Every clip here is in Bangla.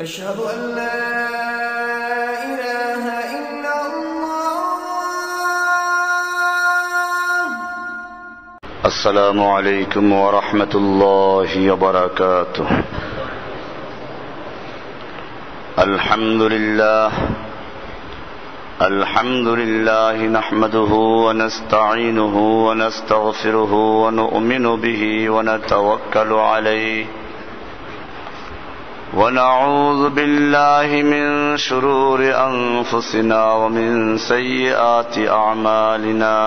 أشهد أن لا إله إلا الله. السلام عليكم ورحمة الله وبركاته. الحمد لله نحمده ونستعينه ونستغفره ونؤمن به ونتوكل عليه ونعوذ بالله من شرور أنفسنا ومن سيئات أعمالنا.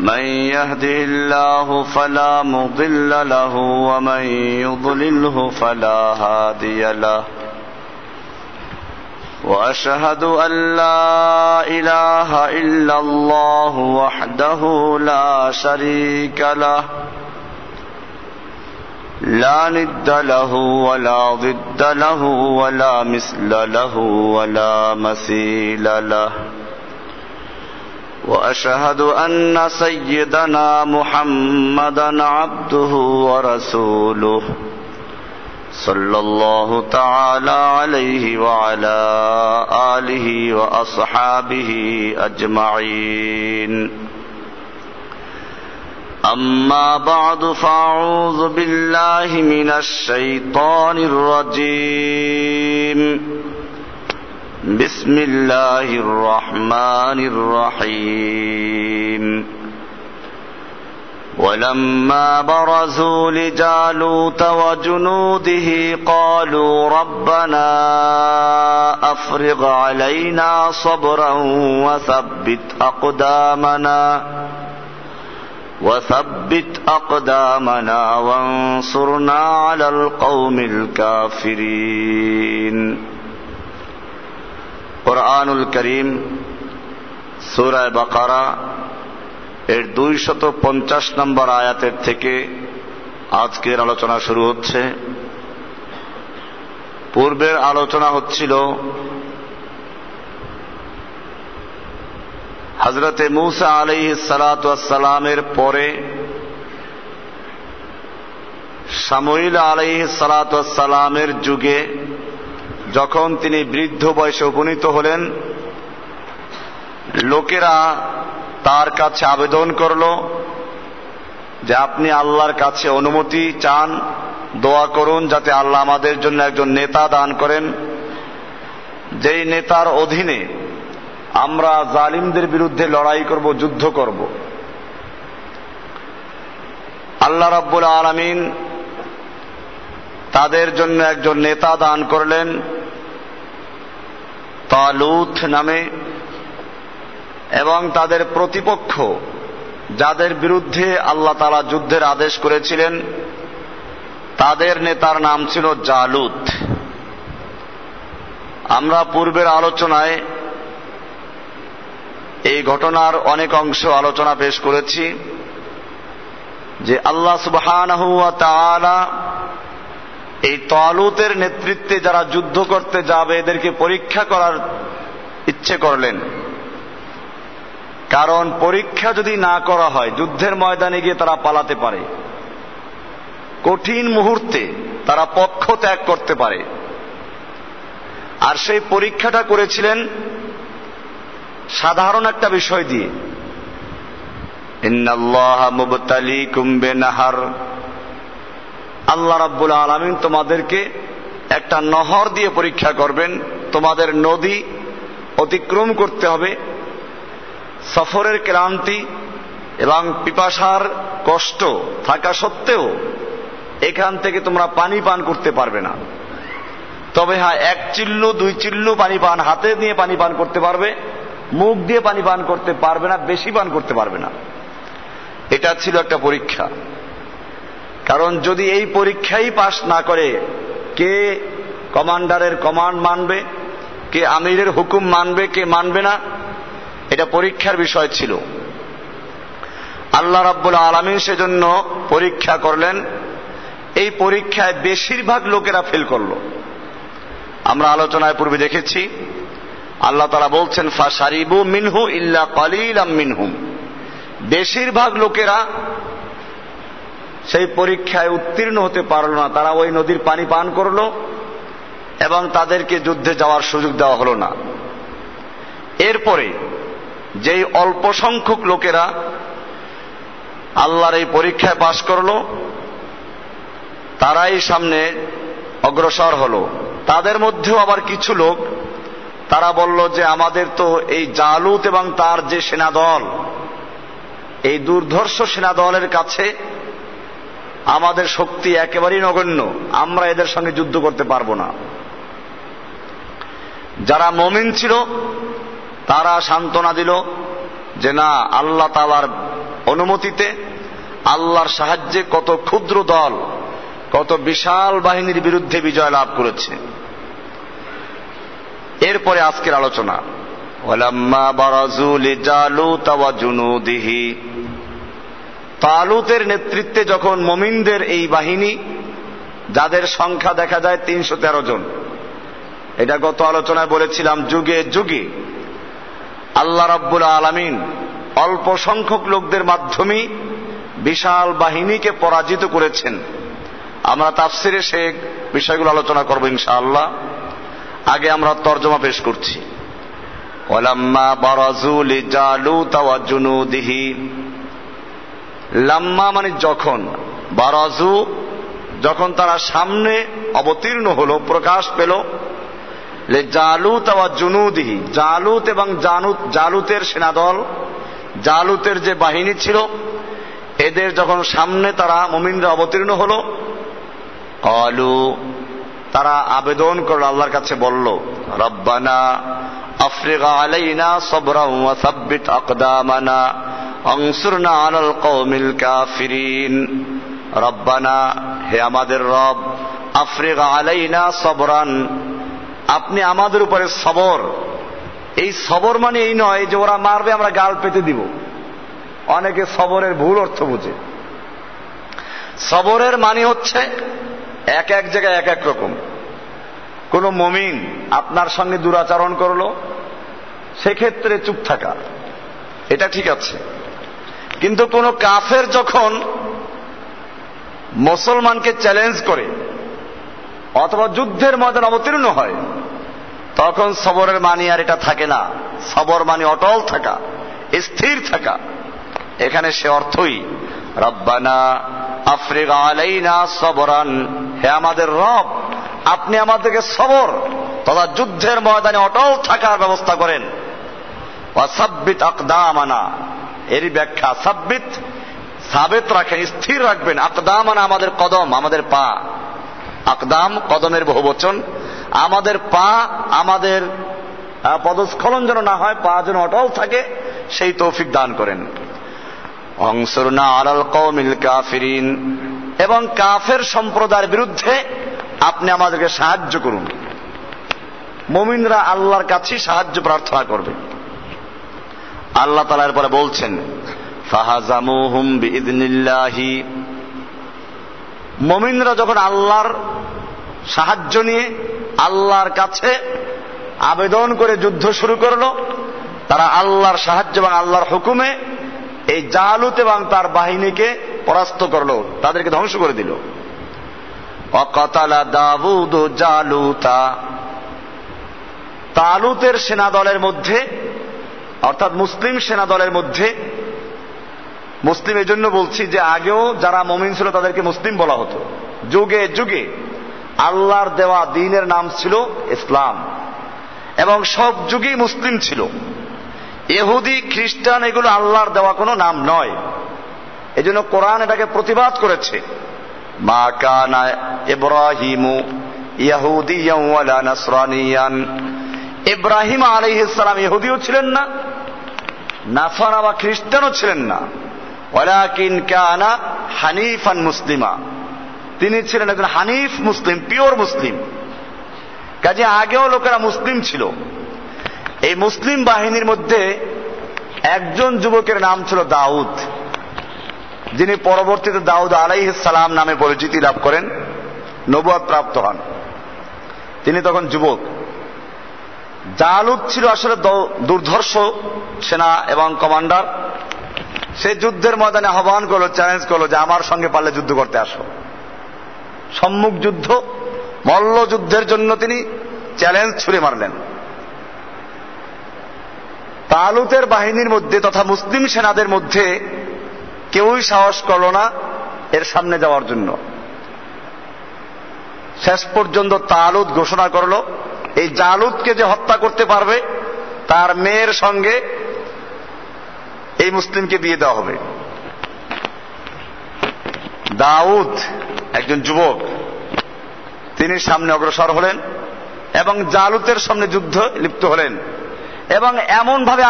من يهده الله فلا مضل له ومن يضلله فلا هادي له. وأشهد أن لا إله إلا الله وحده لا شريك له لا ند له ولا ضد له ولا مثل له ولا مثيل له. وأشهد أن سيدنا محمدا عبده ورسوله صلى الله تعالى عليه وعلى آله وأصحابه أجمعين. أما بعد فأعوذ بالله من الشيطان الرجيم. بسم الله الرحمن الرحيم. ولما برزوا لجالوت وجنوده قالوا ربنا أفرغ علينا صبرا وثبت أقدامنا وانصرنا على القوم الكافرين. কুরআনুল কারীম সূরা বাকারা এর 250 নম্বর আয়াতের থেকে আজকের আলোচনা শুরু হচ্ছে। পূর্বের আলোচনা হচ্ছিল হযরতে মূসা আলাইহিস সালাতু ওয়াস সালামের পরে শামুইল আলাইহিস সালাতু ওয়াস সালামের যুগে যখন তিনি বৃদ্ধ বয়সে উপনীত হলেন, লোকেরা তার কাছে আবেদন করল যে আপনি আল্লাহর কাছে অনুমতি চান, দোয়া করুন যাতে আল্লাহ আমাদের জন্য একজন নেতা দান করেন, যেই নেতার অধীনে আমরা জালিমদের বিরুদ্ধে লড়াই করব, যুদ্ধ করব। আল্লাহ রাব্বুল আলামিন তাদের জন্য একজন নেতা দান করলেন তালুত নামে, এবং তাদের প্রতিপক্ষ যাদের বিরুদ্ধে আল্লাহ তাআলা যুদ্ধের আদেশ করেছিলেন তাদের নেতার নাম ছিল জালুত। আমরা পূর্বের আলোচনায় এই ঘটনার অনেক অংশ আলোচনা পেশ করেছি যে আল্লাহ সুবহানাহু ওয়া তাআলা এই তালুতের নেতৃত্বে যারা যুদ্ধ করতে যাবে এদেরকে পরীক্ষা করার ইচ্ছে করলেন। কারণ পরীক্ষা যদি না করা হয় যুদ্ধের ময়দানে গিয়ে তারা পালাতে পারে, কঠিন মুহূর্তে তারা পক্ষ ত্যাগ করতে পারে। আর সেই পরীক্ষাটা করেছিলেন সাধারণ একটা বিষয় দিয়ে, ইন্নাল্লাহা মুবতালিকুম বিনাহার, আল্লাহ রাব্বুল আলামিন তোমাদেরকে একটা নহর দিয়ে পরীক্ষা করবেন। তোমাদের নদী অতিক্রম করতে হবে, সফরের ক্লান্তি এবং পিপাসার কষ্ট থাকা সত্ত্বেও এখান থেকে তোমরা পানি পান করতে পারবে না। তবে হ্যাঁ, 1 চিল্লু 2 চিল্লু পানি পান, হাতে নিয়ে পানি পান করতে পারবে, মুখ দিয়ে পানি পান করতে পারবে না, বেশি পান করতে পারবে না। এটা ছিল একটা পরীক্ষা। কারণ যদি এই পরীক্ষাই পাশ না করে, কে কমান্ডারের কমান্ড মানবে, কে আমিরের হুকুম মানবে, কে মানবে না, এটা পরীক্ষার বিষয় ছিল। আল্লাহ রাব্বুল আলামিন সেজন্য পরীক্ষা করলেন। এই পরীক্ষায় বেশিরভাগ লোকেরা ফেল করলো। আমরা আলোচনায় পূর্বে দেখেছি আল্লাহ তাআলা বলছেন ফাশারিবু মিনহু ইল্লা কালিলাম মিনহুম, বেশিরভাগ লোকেরা সেই পরীক্ষায় উত্তীর্ণ হতে পারল না। তারা ওই নদীর পানি পান করলো, এবং তাদেরকে যুদ্ধে যাওয়ার সুযোগ দেওয়া হলো না। এরপরে যেই অল্প সংখ্যক লোকেরা আল্লাহর এই পরীক্ষায় পাশ করলো, তারাই সামনে অগ্রসর হলো। তাদের মধ্যেও আবার কিছু লোক তারা বলল যে আমাদের তো এই জালুত এবং তার যে সেনাদল, এই দুর্ধর্ষ সেনাদলের কাছে আমাদের শক্তি একেবারেই নগণ্য, আমরা এদের সঙ্গে যুদ্ধ করতে পারবো না। যারা মুমিন ছিল তারা সান্ত্বনা দিল যে না, আল্লাহ তাআলার অনুমতিতে, আল্লাহর সাহায্যে কত ক্ষুদ্র দল কত বিশাল বাহিনীর বিরুদ্ধে বিজয় লাভ করেছে। এরপরে আজকের আলোচনা, ওয়ালাম্মা বারাজু লিজালুত ওয়া জুনুদিহি, তালুতের নেতৃত্বে যখন মুমিনদের এই বাহিনী, যাদের সংখ্যা দেখা যায় 313 জন, এটা গত আলোচনায় বলেছিলাম, যুগে যুগে আল্লাহ রাব্বুল আলামিন অল্প সংখ্যক লোকদের মাধ্যমে বিশাল বাহিনীকে পরাজিত করেছেন। আমরা তাফসিরে সে বিষয়গুলো আলোচনা করব ইনশাআল্লাহ। আগে আমরা তরজমা পেশ করছি। ওয়ালাম্মা বারাজু লিজালুত ওয়া জুনুদিহি, লাম্মা মানে যখন, বারাজু যখন তারা সামনে অবতীর্ণ হলো, প্রকাশ পেল, লিজালুত ওয়া জুনুদিহি, জালুত এবং জালুতের সেনাদল, জালুতের যে বাহিনী ছিল, এদের যখন সামনে তারা মুমিনরা অবতীর্ণ হলো, ক্বালু, তারা আবেদন করল, আল্লাহর কাছে বলল, রব্বানা আফরিগ আলাইনা সাবরান ওয়া সাব্বিত আকদামানা আনসুরনা আলাল কওমিল কাফিরিন। রব্বানা, হে আমাদের রব, আফরিগ আলাইনা সাবরান, আপনি আমাদের উপরে সবর। এই সবর মানে এই নয় যে ওরা মারবে আমরা গাল পেতে দিব। অনেকে সবরের ভুল অর্থ বুঝে। সবরের মানে হচ্ছে এক এক জায়গায় এক এক রকম। কোন মুমিন আপনার সঙ্গে দুরাচরণ করলো, সেক্ষেত্রে চুপ থাকা, এটা ঠিক আছে। কিন্তু কোন কাফের যখন মুসলমানকে চ্যালেঞ্জ করে অথবা যুদ্ধের ময়দান অবতীর্ণ হয়, তখন সবরের মানি আর এটা থাকে না। সবর মানে অটল থাকা, স্থির থাকা। এখানে সে অর্থই, রব্বানা আফরিগ আলাইনা সবরান, হে আমাদের রব, আপনি আমাদেরকে সবর তথা যুদ্ধের ময়দানে অটল থাকার ব্যবস্থা করেন। ওয়া সাব্বিত আকদামানা, এরই ব্যাখ্যা, সাব্বিত সাবেত রাখেন, স্থির রাখবেন। আকদামানা আমাদের কদম, আমাদের পা। আকদাম কদমের বহুবচন। আমাদের পা, আমাদের পদস্খলন যেন না হয়, পা যেন অটল থাকে, সেই তৌফিক দান করেন। আনসুরনা আলাল কওমিল কাফিরিন, এবং কাফের সম্প্রদায়ের বিরুদ্ধে আপনি আমাদেরকে সাহায্য করুন। মুমিনরা আল্লাহর কাছে সাহায্য প্রার্থনা করবে। আল্লাহ তাআলা এরপরে বলছেন, ফাহাজামুহুম বিইذনিল্লাহি, মুমিনরা যখন আল্লাহর সাহায্য নিয়ে আল্লাহর কাছে আবেদন করে যুদ্ধ শুরু করলো, তারা আল্লাহর সাহায্য এবং আল্লাহর হুকুমে এই জালুত এবং তার বাহিনীকে পরাস্ত করলো, তাদেরকে ধ্বংস করে দিল। ওয়াকাতালা দাউদ জালুতা, তালুতের সেনাদলের মধ্যে, অর্থাৎ মুসলিম সেনাদলের মধ্যে, মুসলিম এই জন্য বলছি যে আগেও যারা মুমিন ছিল তাদেরকে মুসলিম বলা হতো। যুগে যুগে আল্লাহর দেওয়া দ্বীনের নাম ছিল ইসলাম, এবং সব যুগেই মুসলিম ছিল। ইহুদি খ্রিস্টান এগুলো আল্লাহর দেওয়া কোনো নাম নয়। এই জন্য কোরআন এটাকে প্রতিবাদ করেছে। মা কানা ইব্রাহিমু ইয়াহুদিয়ান ওয়ালা নাসরানিয়ান, ইব্রাহিম আলাইহিস সালাম ইহুদিও ছিলেন না, নাসারা বা খ্রিস্টানও ছিলেন না। ওয়ালাকিন কানা হানিফান মুসলিমা, তিনি ছিলেন একজন হানিফ মুসলিম, পিওর মুসলিম। কাজে আগেও লোকেরা মুসলিম ছিল। এই মুসলিম বাহিনীর মধ্যে একজন যুবকের নাম ছিল দাউদ, যিনি পরবর্তীতে দাউদ আলাইহিস সালাম নামে পরিচিতি লাভ করেন, নবুয়ত প্রাপ্ত হন। তিনি তখন যুবক। জালুত ছিল আসলে দুর্ধর্ষ সেনা এবং কমান্ডার। সে যুদ্ধের ময়দানে আহ্বান করলো, চ্যালেঞ্জ করলো যে আমার সঙ্গে পারলে যুদ্ধ করতে আসো। সম্মুখ যুদ্ধ, মল্লযুদ্ধের জন্য তিনি চ্যালেঞ্জ ছুড়ে মারলেন। তালুতের বাহিনীর মধ্যে তথা মুসলিম সেনাদের মধ্যে কেউই সাহস করল না এর সামনে যাওয়ার জন্য। শেষ পর্যন্ত তালুত ঘোষণা করল, এই জালুতকে যে হত্যা করতে পারবে তার মেয়ের সঙ্গে এই মুসলিমকে বিয়ে দেওয়া হবে। দাউদ একজন যুবক, তিনি সামনে অগ্রসর হলেন এবং জালুতের সামনে যুদ্ধ লিপ্ত হলেন এবং এমন ভাবে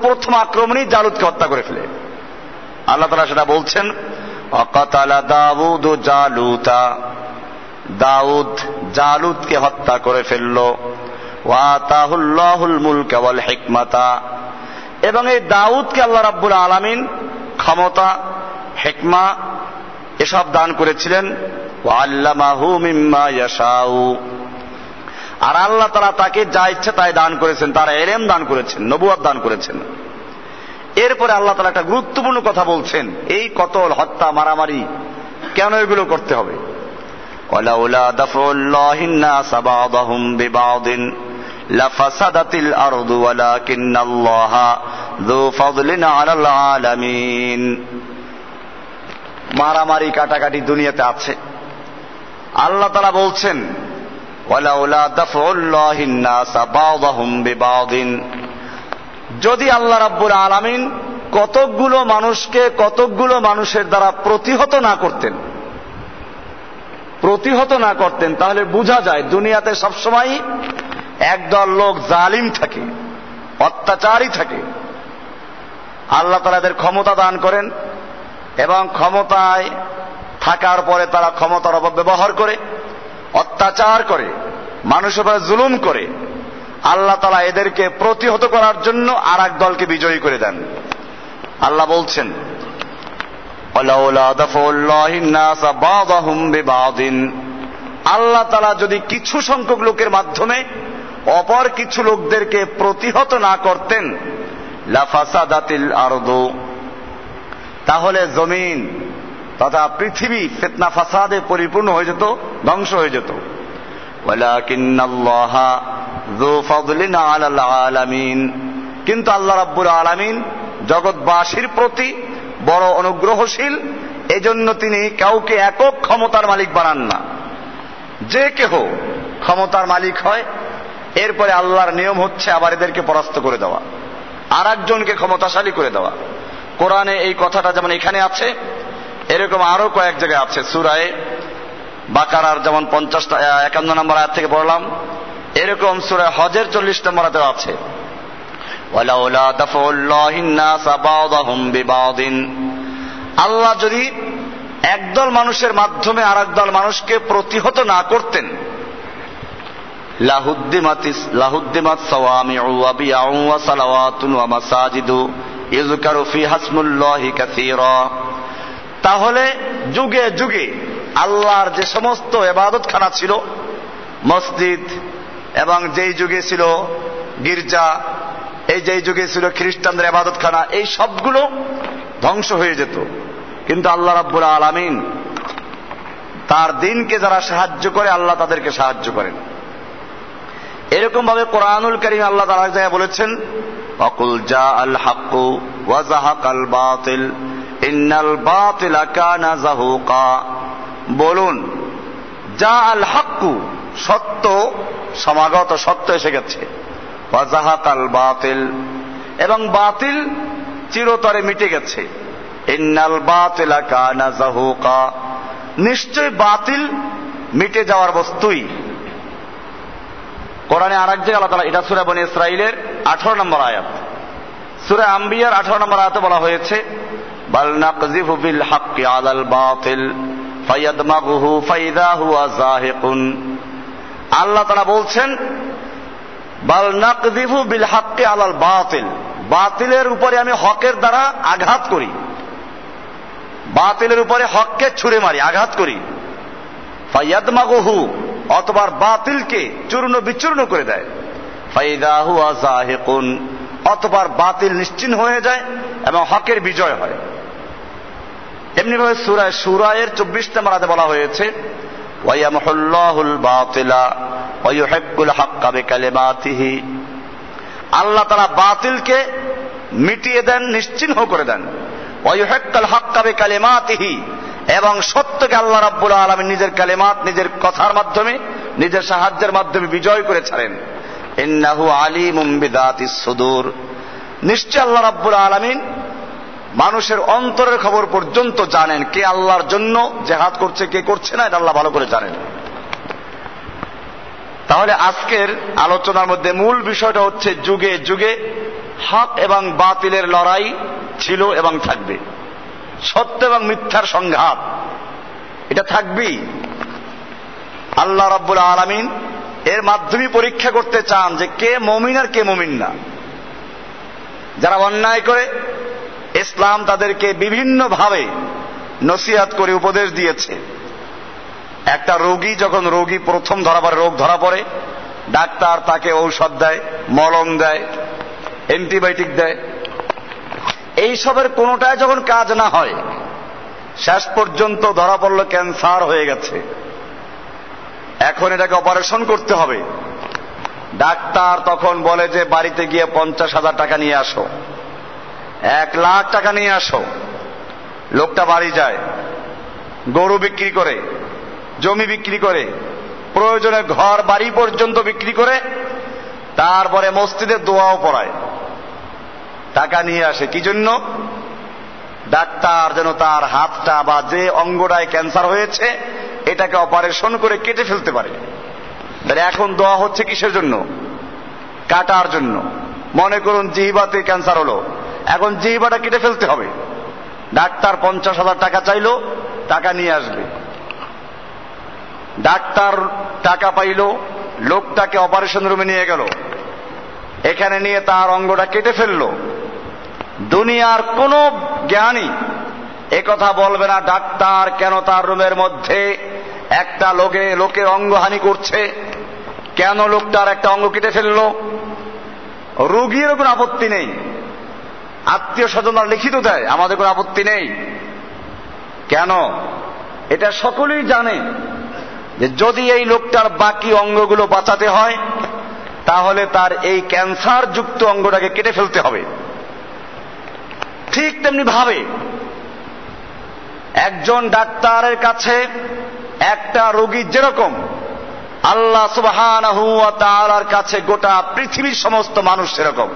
প্রথম আক্রমণই জালুতকে হত্যা করে ফেলে। আল্লাহ তাআলা সেটা বলছেন, ওয়াকাতালা দাউদ জালুতা, দাউদ জালুতকে হত্যা করে ফেলল। ওয়াতাহুল্লাহুল মুলকা ওয়াল হিকমাতা, এবং এই দাউদকে আল্লাহ রাব্বুল আলামিন ক্ষমতা, হিকমা এসব দান করেছিলেন। ওয়াল্লামাহু মিম্মা ইয়াশাউ, আর আল্লাহ তাআলা তাকে যা ইচ্ছা তাই দান করেছেন, তার ইলম দান করেছেন, নবুয়ত দান করেছেন। এরপরে আল্লাহ তাআলা একটা গুরুত্বপূর্ণ কথা বলছেন, এই কতল, হত্যা, মারামারি কেন এগুলো করতে হবে? ওয়ালাউলা দাফউল্লাহিন নাস বা'দাহুম বিবা'দিন লাফাসাদাতিল আরদু ওয়ালাকিন্নাল্লাহা যু ফাদলিন আলাল আলামিন। মারামারি কাটাকাটি দুনিয়াতে আছে। আল্লাহ তাআলা বলছেন, ওয়ালাউলা দাফউল্লাহিন নাস বা'দাহুম বিবা'দিন, যদি আল্লাহ রাব্বুল আলামিন কতকগুলো মানুষকে কতকগুলো মানুষের দ্বারা প্রতিহত না করতেন, তাহলে বোঝা যায় দুনিয়াতে সবসময় একদল লোক জালিম থাকে, অত্যাচারী থাকে। আল্লাহ তাআলা এদের ক্ষমতা দান করেন এবং ক্ষমতায় থাকার পরে তারা ক্ষমতার অপব্যবহার করে, অত্যাচার করে, মানুষের উপর জুলুম করে। আল্লাহ তাআলা এদেরকে প্রতিহত করার জন্য আর এক দলকে বিজয়ী করে দেন। আল্লাহ বলছেন, ওয়ালাউলা দাফউল্লাহিন নাস বা'দাহুম বিবা'দিন, আল্লাহ তাআলা যদি কিছু সংখ্যক লোকের মাধ্যমে অপর কিছু লোকদেরকে প্রতিহত না করতেন, লাফাসাদাতিল আরদু, তাহলে জমিন তথা পৃথিবী ফিতনা ফাসাদে পরিপূর্ণ হয়ে যেত, ধ্বংস হয়ে যেত। ওয়ালাকিন্নাল্লাহা যু ফাদলিন আলাল আলামিন, কিন্তু আল্লাহ রাব্বুল আলামিন জগৎবাসীর প্রতি বড় অনুগ্রহশীল, এজন্য তিনি কাউকে একক ক্ষমতার মালিক বানান না। যে কেহ ক্ষমতার মালিক হয়, এরপরে আল্লাহর নিয়ম হচ্ছে আবার এদেরকে পরাস্ত করে দেওয়া, আর একজনকে ক্ষমতাশালী করে দেওয়া। কোরআনে এই কথাটা যেমন এখানে আছে, এরকম আরো কয়েক জায়গায় আছে। সূরা বাকারার যেমন 51 নম্বর আয়াত থেকে পড়লাম, এরকম সূরা হজের 40 নম্বর আয়াতে আছে, ওয়ালাউলা দাফউল্লাহিন নাস বা'দাহুম বিবা'দিন, আল্লাহ যদি একদল মানুষের মাধ্যমে আর একদল মানুষকে প্রতিহত না করতেন, লাহুদ্দিমাত সাওয়ামিউ ওয়া বিয়াউ ওয়া সালাওয়াতুন ওয়া মাসাজিদু ইযকারু ফিহা ইসমুল্লাহি কাসীরা, তাহলে যুগে যুগে আল্লাহর যে সমস্ত ইবাদতখানা ছিল, মসজিদ, এবং যেই যুগে ছিল গির্জা, এই যেই যুগে ছিল খ্রিস্টানদের ইবাদতখানা, এই সবগুলো ধ্বংস হয়ে যেত। কিন্তু আল্লাহ রাব্বুল আলামিন তার দিনকে যারা সাহায্য করে, আল্লাহ তাদেরকে সাহায্য করেন। এরকম ভাবে কোরআনুল কারীম আল্লাহ তাআলা যা বলেছেন, ওয়াকুল জাআল হাক্কু ওয়া যাহাকাল বাতিল ইন্নাল বাতিলা কানা যাহুকা, বলুন জাআল হাক্কু, সত্য সমাগত, সত্য এসে গেছে। ওয়া যাহাকাল বাতিল, এবং বাতিল চিরতরে মিটে গেছে। ইন্নাল বাতিলা কানা যাহুকা, নিশ্চয় বাতিল মিটে যাওয়ার বস্তুই। কোরআনে আরেক জায়গায় আল্লাহ তাআলা, এটা সূরা বনী ইসরাঈলের 18 নম্বর আয়াত, সূরা আম্বিয়ার 18 নম্বর আয়াতে বলা হয়েছে, বাল নাকযিফু বিল হাক্কি আলাল বাতিল ফায়াদমাগুহু ফাইযা হুয়া যাহিকুন। আল্লাহ তাআলা বলছেন, বাল নাকযিফু বিল হাক্কি আলাল বাতিল, বাতিলের উপরে আমি হকের দ্বারা আঘাত করি, বাতিলের উপরে হককে ছুঁড়ে মারি, আঘাত করি। ফায়াদমাগুহু, অতবার বাতিলকে চূর্ণ বিচূর্ণ করে দেয়। ফাইযা হুয়া যাহিকুন, অতবার বাতিল নিশ্চিহ্ন হয়ে যায় এবং হকের বিজয় হয়। এমনি ভাবে সূরা শুরা এর 24 নম্বর আয়াতে বলা হয়েছে, ওয়া ইয়ামহুল্লাহুল বাতিলা ওয়া ইউহিব্বুল হাক্কা বিকালিমাতিহি। আল্লাহ তাআলা বাতিলকে মিটিয়ে দেন, নিশ্চিহ্ন করে দেন। ওয়া ইউহিব্বুল হাক্কা বিকালিমাতিহি, এবং সত্যকে আল্লাহ রাব্বুল আলামিন নিজের কালিমাত, নিজের কথার মাধ্যমে, নিজের সাহায্যের মাধ্যমে বিজয় করে ছাড়েন। ইন্নাহু আলিমুম বিযাতিস সুদূর, নিশ্চয় আল্লাহ রাব্বুল আলামিন মানুষের অন্তরের খবর পর্যন্ত জানেন। কে আল্লাহর জন্য জিহাদ করছে, কে করছে না, এটা আল্লাহ ভালো করে জানেন। তাহলে আজকের আলোচনার মধ্যে মূল বিষয়টা হচ্ছে যুগে যুগে হক এবং বাতিলের লড়াই ছিল এবং থাকবে। সত্য এবং মিথ্যার সংঘাত এটা থাকবেই। আল্লাহ রাব্বুল আলামিন এর মাধ্যমে পরীক্ষা করতে চান যে কে মুমিন আর কে মুমিন না। যারা অন্যায় করে ইসলাম তাদেরকে বিভিন্ন ভাবে নসিহত করে উপদেশ দিয়েছে। একটা রোগী যখন প্রথম রোগ ধরা পড়ে, ডাক্তার তাকে ঔষধ দেয়, মলম দেয়, অ্যান্টিবায়োটিক দেয়। এইসবের কোনোটাই যখন কাজ না হয়, শেষ পর্যন্ত ধরা পড়ল ক্যান্সার হয়ে গেছে, এখন এটাকে অপারেশন করতে হবে। ডাক্তার তখন বলে যে বাড়িতে গিয়ে 50,000 টাকা নিয়ে আসো, 1,00,000 টাকা নিয়ে আসো। লোকটা বাড়ি যায়, গরু বিক্রি করে, জমি বিক্রি করে, প্রয়োজনে ঘর বাড়ি পর্যন্ত বিক্রি করে, তারপরে মসজিদে দোয়াও পড়ায়, টাকা নিয়ে আসে। কি জন্য? ডাক্তার যেন তার হাতটা বা যে অঙ্গটায় ক্যান্সার হয়েছে এটাকে অপারেশন করে কেটে ফেলতে পারে। তাহলে এখন দোয়া হচ্ছে কিসের জন্য? কাটার জন্য। মনে করুন জিহ্বাতে ক্যান্সার হলো, এখন জিহ্বাটা কেটে ফেলতে হবে। ডাক্তার 50,000 টাকা চাইলো, টাকা নিয়ে আসবে। ডাক্তার টাকা পাইল, লোকটাকে অপারেশন রুমে নিয়ে গেল, এখানে নিয়ে তার অঙ্গটা কেটে ফেললো। দুনিয়ার কোন জ্ঞানী একথা বলবে না ডাক্তার কেন তার রুমের মধ্যে একটা লোকের অঙ্গহানি করছে, কেন লোকটার একটা অঙ্গ কেটে ফেললো। রোগীরও কোনো আপত্তি নেই, আত্মীয় স্বজনরা লিখিত দেয়, আমাদের কোনো আপত্তি নেই। কেন? এটা সকলেই জানে যে যদি এই লোকটার বাকি অঙ্গগুলো বাঁচাতে হয় তাহলে তার এই ক্যান্সার যুক্ত অঙ্গটাকে কেটে ফেলতে হবে। ঠিক তেমনি ভাবে একজন ডাক্তারের কাছে একটা রোগী যেরকম, আল্লাহ সুবহানাহু ওয়া তাআলার কাছে গোটা পৃথিবীর সমস্ত মানুষ সেরকম।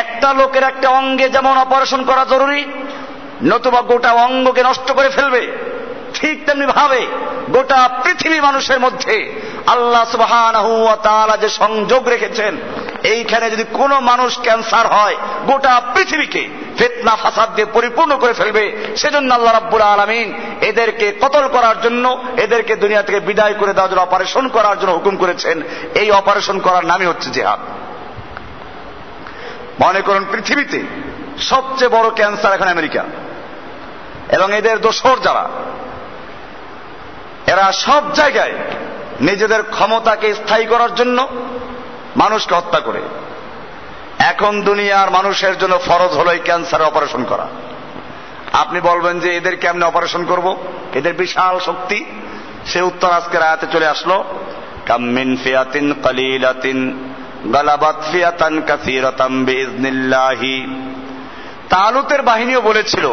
একটা লোকের একটা অঙ্গে যেমন অপারেশন করা জরুরি, নতুবা গোটা অঙ্গকে নষ্ট করে ফেলবে, ঠিক তেমনি ভাবে গোটা পৃথিবী মানুষের মধ্যে আল্লাহ সুবহানাহু ওয়া তাআলা যে সংযোগ রেখেছেন, এইখানে যদি কোনো মানুষ ক্যান্সার হয় গোটা পৃথিবীকে ফিতনা ফাসাদ দিয়ে পরিপূর্ণ করে ফেলবে। সেজন্য আল্লাহ রাব্বুল আলামিন এদেরকে কতল করার জন্য, এদেরকে দুনিয়া থেকে বিদায় করে দেওয়ার জন্য অপারেশন করার জন্য হুকুম করেছেন। এই অপারেশন করার নামই হচ্ছে জিহাদ। মনে করুন পৃথিবীতে সবচেয়ে বড় ক্যান্সার এখন আমেরিকা, এবং এদের দোসর যারা, এরা সব জায়গায় নিজেদের ক্ষমতাকে স্থায়ী করার জন্য মানুষকে হত্যা করে। এখন দুনিয়ার মানুষের জন্য ফরজ হলো এই ক্যান্সারের অপারেশন করা। আপনি বলবেন যে এদের কেমনে অপারেশন করব, এদের বিশাল শক্তি। সে উত্তর আজকের আয়াতে চলে আসলো, কাম মিন ফিয়াতিন কালিলাতিন গালাবাত ফিয়াতান কাসীরাতাম বিইজনিল্লাহি। তালুতের বাহিনীও বলেছিল,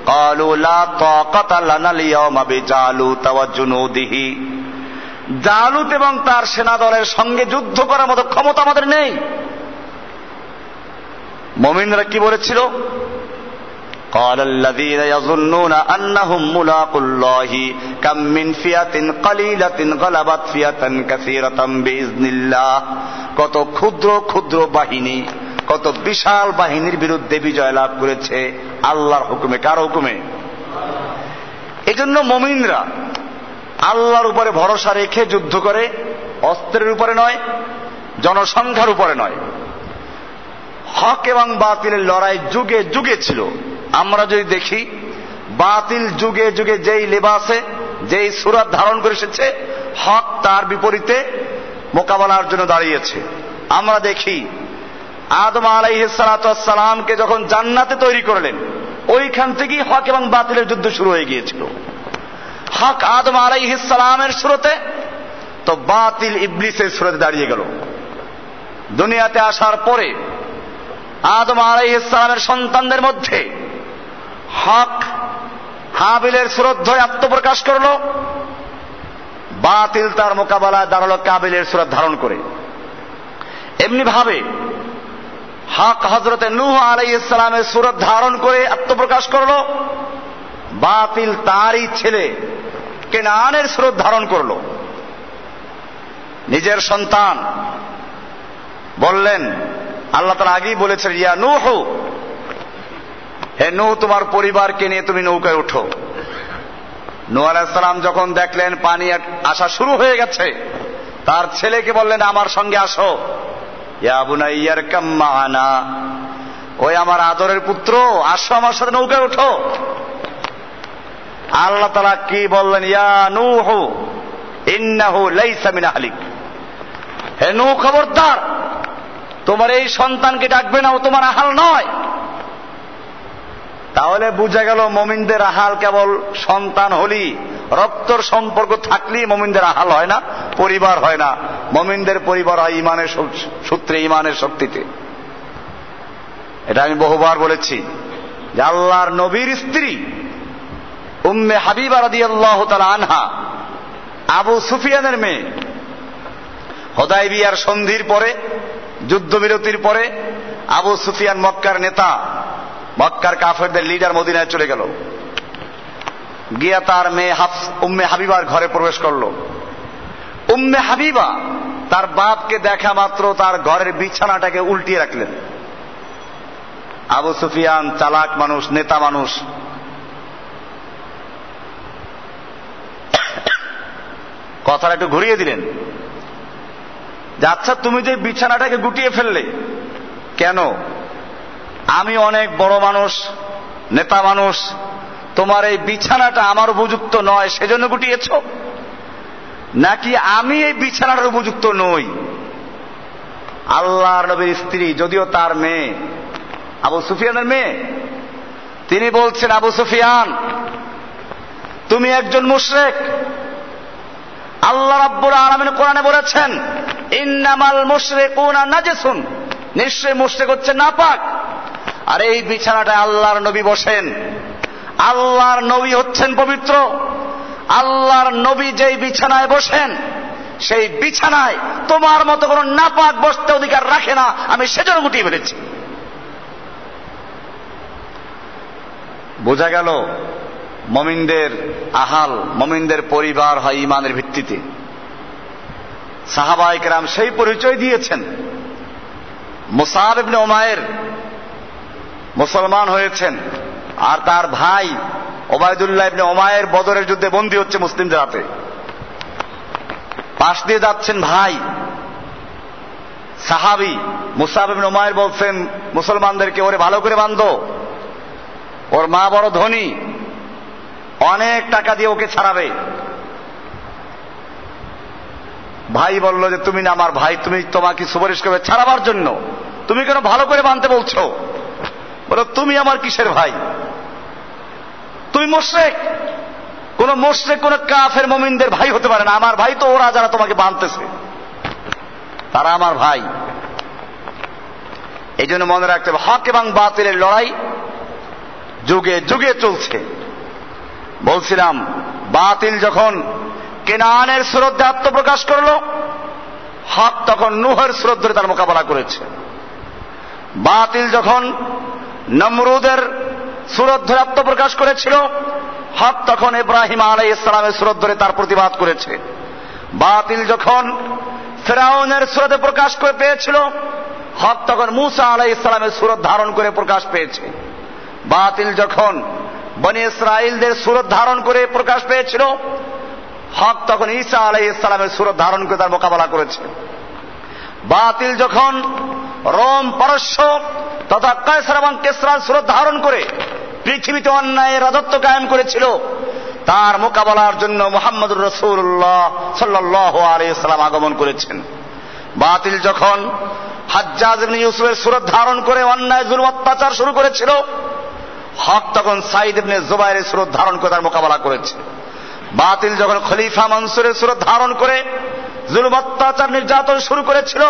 ক্বালু লা তাকাতা লানাল ইয়াওমা বিজালুত ওয়া জুনুদিহি, জালুত এবং তার সেনাদলের সঙ্গে যুদ্ধ করার মতো ক্ষমতা আমাদের নেই। মুমিনরা কি বলেছিল? ক্বালাল্লাযীনা ইয়াযুন্নুনা আন্নাহুম মুলাকুল্লাহি কাম মিন ফিয়াতিন কালিলাতিন গালাবাত ফিয়াতান কাসীরাতাম বিইজনিল্লাহ। কত ক্ষুদ্র ক্ষুদ্র বাহিনী, কত বিশাল বাহিনীর বিরুদ্ধে বিজয় লাভ করেছে আল্লাহর হুকুমে। কার হুকুমে? এজন্য মুমিনরা আল্লাহর উপরে ভরসা রেখে যুদ্ধ করে, অস্ত্রের উপরে নয়, জনসংখ্যার উপরে নয়। হক এবং বাতিলের লড়াই যুগে যুগে ছিল। আমরা যদি দেখি, বাতিল যুগে যুগে যেই লেবাসে, যেই সূরত ধারণ করে এসেছে, হক তার বিপরীতে মোকাবেলার জন্য দাঁড়িয়েছে। আমরা দেখি আদম আলাইহিস সালাতু ওয়াস সালামকে যখন জান্নাতে তৈরি করলেন, ওইখান থেকেই হক এবং বাতিলের যুদ্ধ শুরু হয়ে গিয়েছিল। হক আদম আলাইহিস সালামের সুরতে, তো বাতিল ইবলিসের সুরতে দাঁড়িয়ে গেল। দুনিয়াতে আসার পরে আদম আলাইহিস সালামের সন্তানদের মধ্যে হক হাবিলের সুরত ধরে আত্মপ্রকাশ করলো, বাতিল তার মোকাবেলায় দাঁড়ালো কাবিলের সুরত ধারণ করে। এমনি ভাবে হক হযরতে নূহ আলাইহিস সালামের সুরত ধারণ করে আত্মপ্রকাশ করলো, বাতিল তারই ছেলে কেনানের সুরত ধারণ করলো। নিজের সন্তান বললেন, আল্লাহ তাআলা আগেই বলেছেন, ইয়া নূহ, হে নূহ, তোমার পরিবারকে নিয়ে তুমি নৌকায় ওঠো। নূহ আলাইহিস সালাম যখন দেখলেন পানি আসা শুরু হয়ে গেছে, তার ছেলেকে বললেন, আমার সঙ্গে আসো। ইয়া বুনাইয়া ইরকাম মা'ানা, ওই আমার আদরের পুত্র, আসো আমার সাথে নৌকায় ওঠো। আল্লাহ তাআলা কি বললেন, ইয়া নূহ ইন্নাহু লাইসা মিন আহলিক, হে নূহ খবরদার, তোমার এই সন্তানকে ডাকবে না, ও তোমার আহাল নয়। তাহলে বুঝা গেল মুমিনদের আহাল কেবল সন্তান হলি, রক্তর সম্পর্ক থাকলেই মুমিনদের আহাল হয় না, পরিবার হয় না। মুমিনদের পরিবার হয় ইমানের সূত্রে, ইমানের শক্তিতে। এটা আমি বহুবার বলেছি যে আল্লাহর নবীর স্ত্রী উম্মে হাবিবা রাদিয়াল্লাহু তাআলা আনহা, আবু সুফিয়ানের মেয়ে, হুদায়বিয়ার সন্ধির পরে, যুদ্ধবিরতির পরে আবু সুফিয়ান মক্কার নেতা, মক্কার কাফেরদের লিডার মদিনায় চলে গেল। গিয়া তার মেয়ে উম্মে হাবিবার ঘরে প্রবেশ করলো। উম্মে হাবিবা তার বাপকে দেখা মাত্র তার ঘরের বিছানাটাকে উল্টিয়ে রাখলেন। আবু সুফিয়ান চালাক মানুষ, নেতা মানুষ, কথাটা একটু ঘুরিয়ে দিলেন যে আচ্ছা, তুমি যে বিছানাটাকে গুটিয়ে ফেললে কেন? আমি অনেক বড় মানুষ, নেতা মানুষ, তোমার এই বিছানাটা আমার উপযুক্ত নয় সেজন্য গুটিয়েছ, নাকি আমি এই বিছানাটার উপযুক্ত নই? আল্লাহর নবীর স্ত্রী, যদিও তার মেয়ে, আবু সুফিয়ানের মেয়ে, তিনি বলছেন, আবু সুফিয়ান, তুমি একজন মুশরিক। আল্লাহ রাব্বুল আলামিন কোরআনে বলেছেন, ইন্নামাল মুশরিকুনা নাজিসুন, নিশ্চয় মুশরিক হচ্ছে নাপাক। আর এই বিছানাটায় আল্লাহর নবী বসেন, আল্লাহর নবী হচ্ছেন পবিত্র। আল্লাহর নবী যেই বিছানায় বসেন, সেই বিছানায় তোমার মতো কোন নাপাক বসতে অধিকার রাখে না, আমি সেজন্য গুটিয়ে ফেলেছি। বোঝা গেল মুমিনদের আহাল, মুমিনদের পরিবার হয় ইমানের ভিত্তিতে। সাহাবায়ে কেরাম সেই পরিচয় দিয়েছেন। মুসআব ইবনে উমাইর মুসলমান হয়েছেন, আর তার ভাই ওবায়দুল্লাহ ইবনে উমাইর বদরের যুদ্ধে বন্দী হচ্ছে মুসলিমদের হাতে। পাশ দিয়ে যাচ্ছেন ভাই সাহাবী মুসআব ইবনে উমাইর, বলছেন মুসলমানদেরকে, ওরে ভালো করে বাঁধো, ওর মা বড় ধনী, অনেক টাকা দিয়ে ওকে ছাড়াবে। ভাই বলল যে তুমি না আমার ভাই, তুমি তোমাকে সুপারিশ করবে ছাড়াবার জন্য, তুমি কেন ভালো করে বাঁধতে বলছো? বলো, তুমি আমার কিসের ভাই? তুমি মুশরিক। কোন মুশরিক কোন কাফের মুমিনদের ভাই হতে পারে না। আমার ভাই তো ওরা যারা তোমাকে বাঁধতেছে, তারা আমার ভাই। এই জন্য মনে রাখতে হবে, হক এবং বাতিলের লড়াই যুগে যুগে চলছে। বলছিলাম, বাতিল যখন কেনানের সুরত দিয়ে আত্মপ্রকাশ করলো, হক তখন নূহের সুরত ধরে তার মোকাবেলা করেছে। বাতিল যখন নমরুদের সুরত ধরে আত্মপ্রকাশ করেছিল, হক তখন ইব্রাহিম আলাইহিস সালামের সুরত ধরে তার প্রতিবাদ করেছে। বাতিল যখন ফিরআউনের সুরতে প্রকাশ করে পেয়েছিল, হক তখন মূসা আলাইহিস সালামের সুরত ধারণ করে প্রকাশ পেয়েছে। বাতিল যখন বনি ইসরাইলদের সুরত ধারণ করে প্রকাশ পেয়েছিল, হক তখন ঈসা আলাইহিস সালামের সুরত ধারণ করে তার মোকাবেলা করেছে। বাতিল যখন রোম, পারস্য তথা কায়সার এবং কিসরার সুরত ধারণ করে পৃথিবীতে অন্যায়ের রাজত্ব কায়েম করেছিল, তার মোকাবেলার জন্য মুহাম্মদুর রাসূলুল্লাহ সাল্লাল্লাহু আলাইহি ওয়াসাল্লাম আগমন করেছেন। বাতিল যখন হাজ্জাজ ইবনে ইউসুফের সুরত ধারণ করে অন্যায় জুলুম অত্যাচার শুরু করেছিল, হক তখন সাইদ ইবনে জুবাইরের সুরত ধারণ করে তার মোকাবেলা করেছে। বাতিল যখন খলিফা মনসুরের সুরত ধারণ করে জুলুম অত্যাচার নির্যাতন শুরু করেছিল,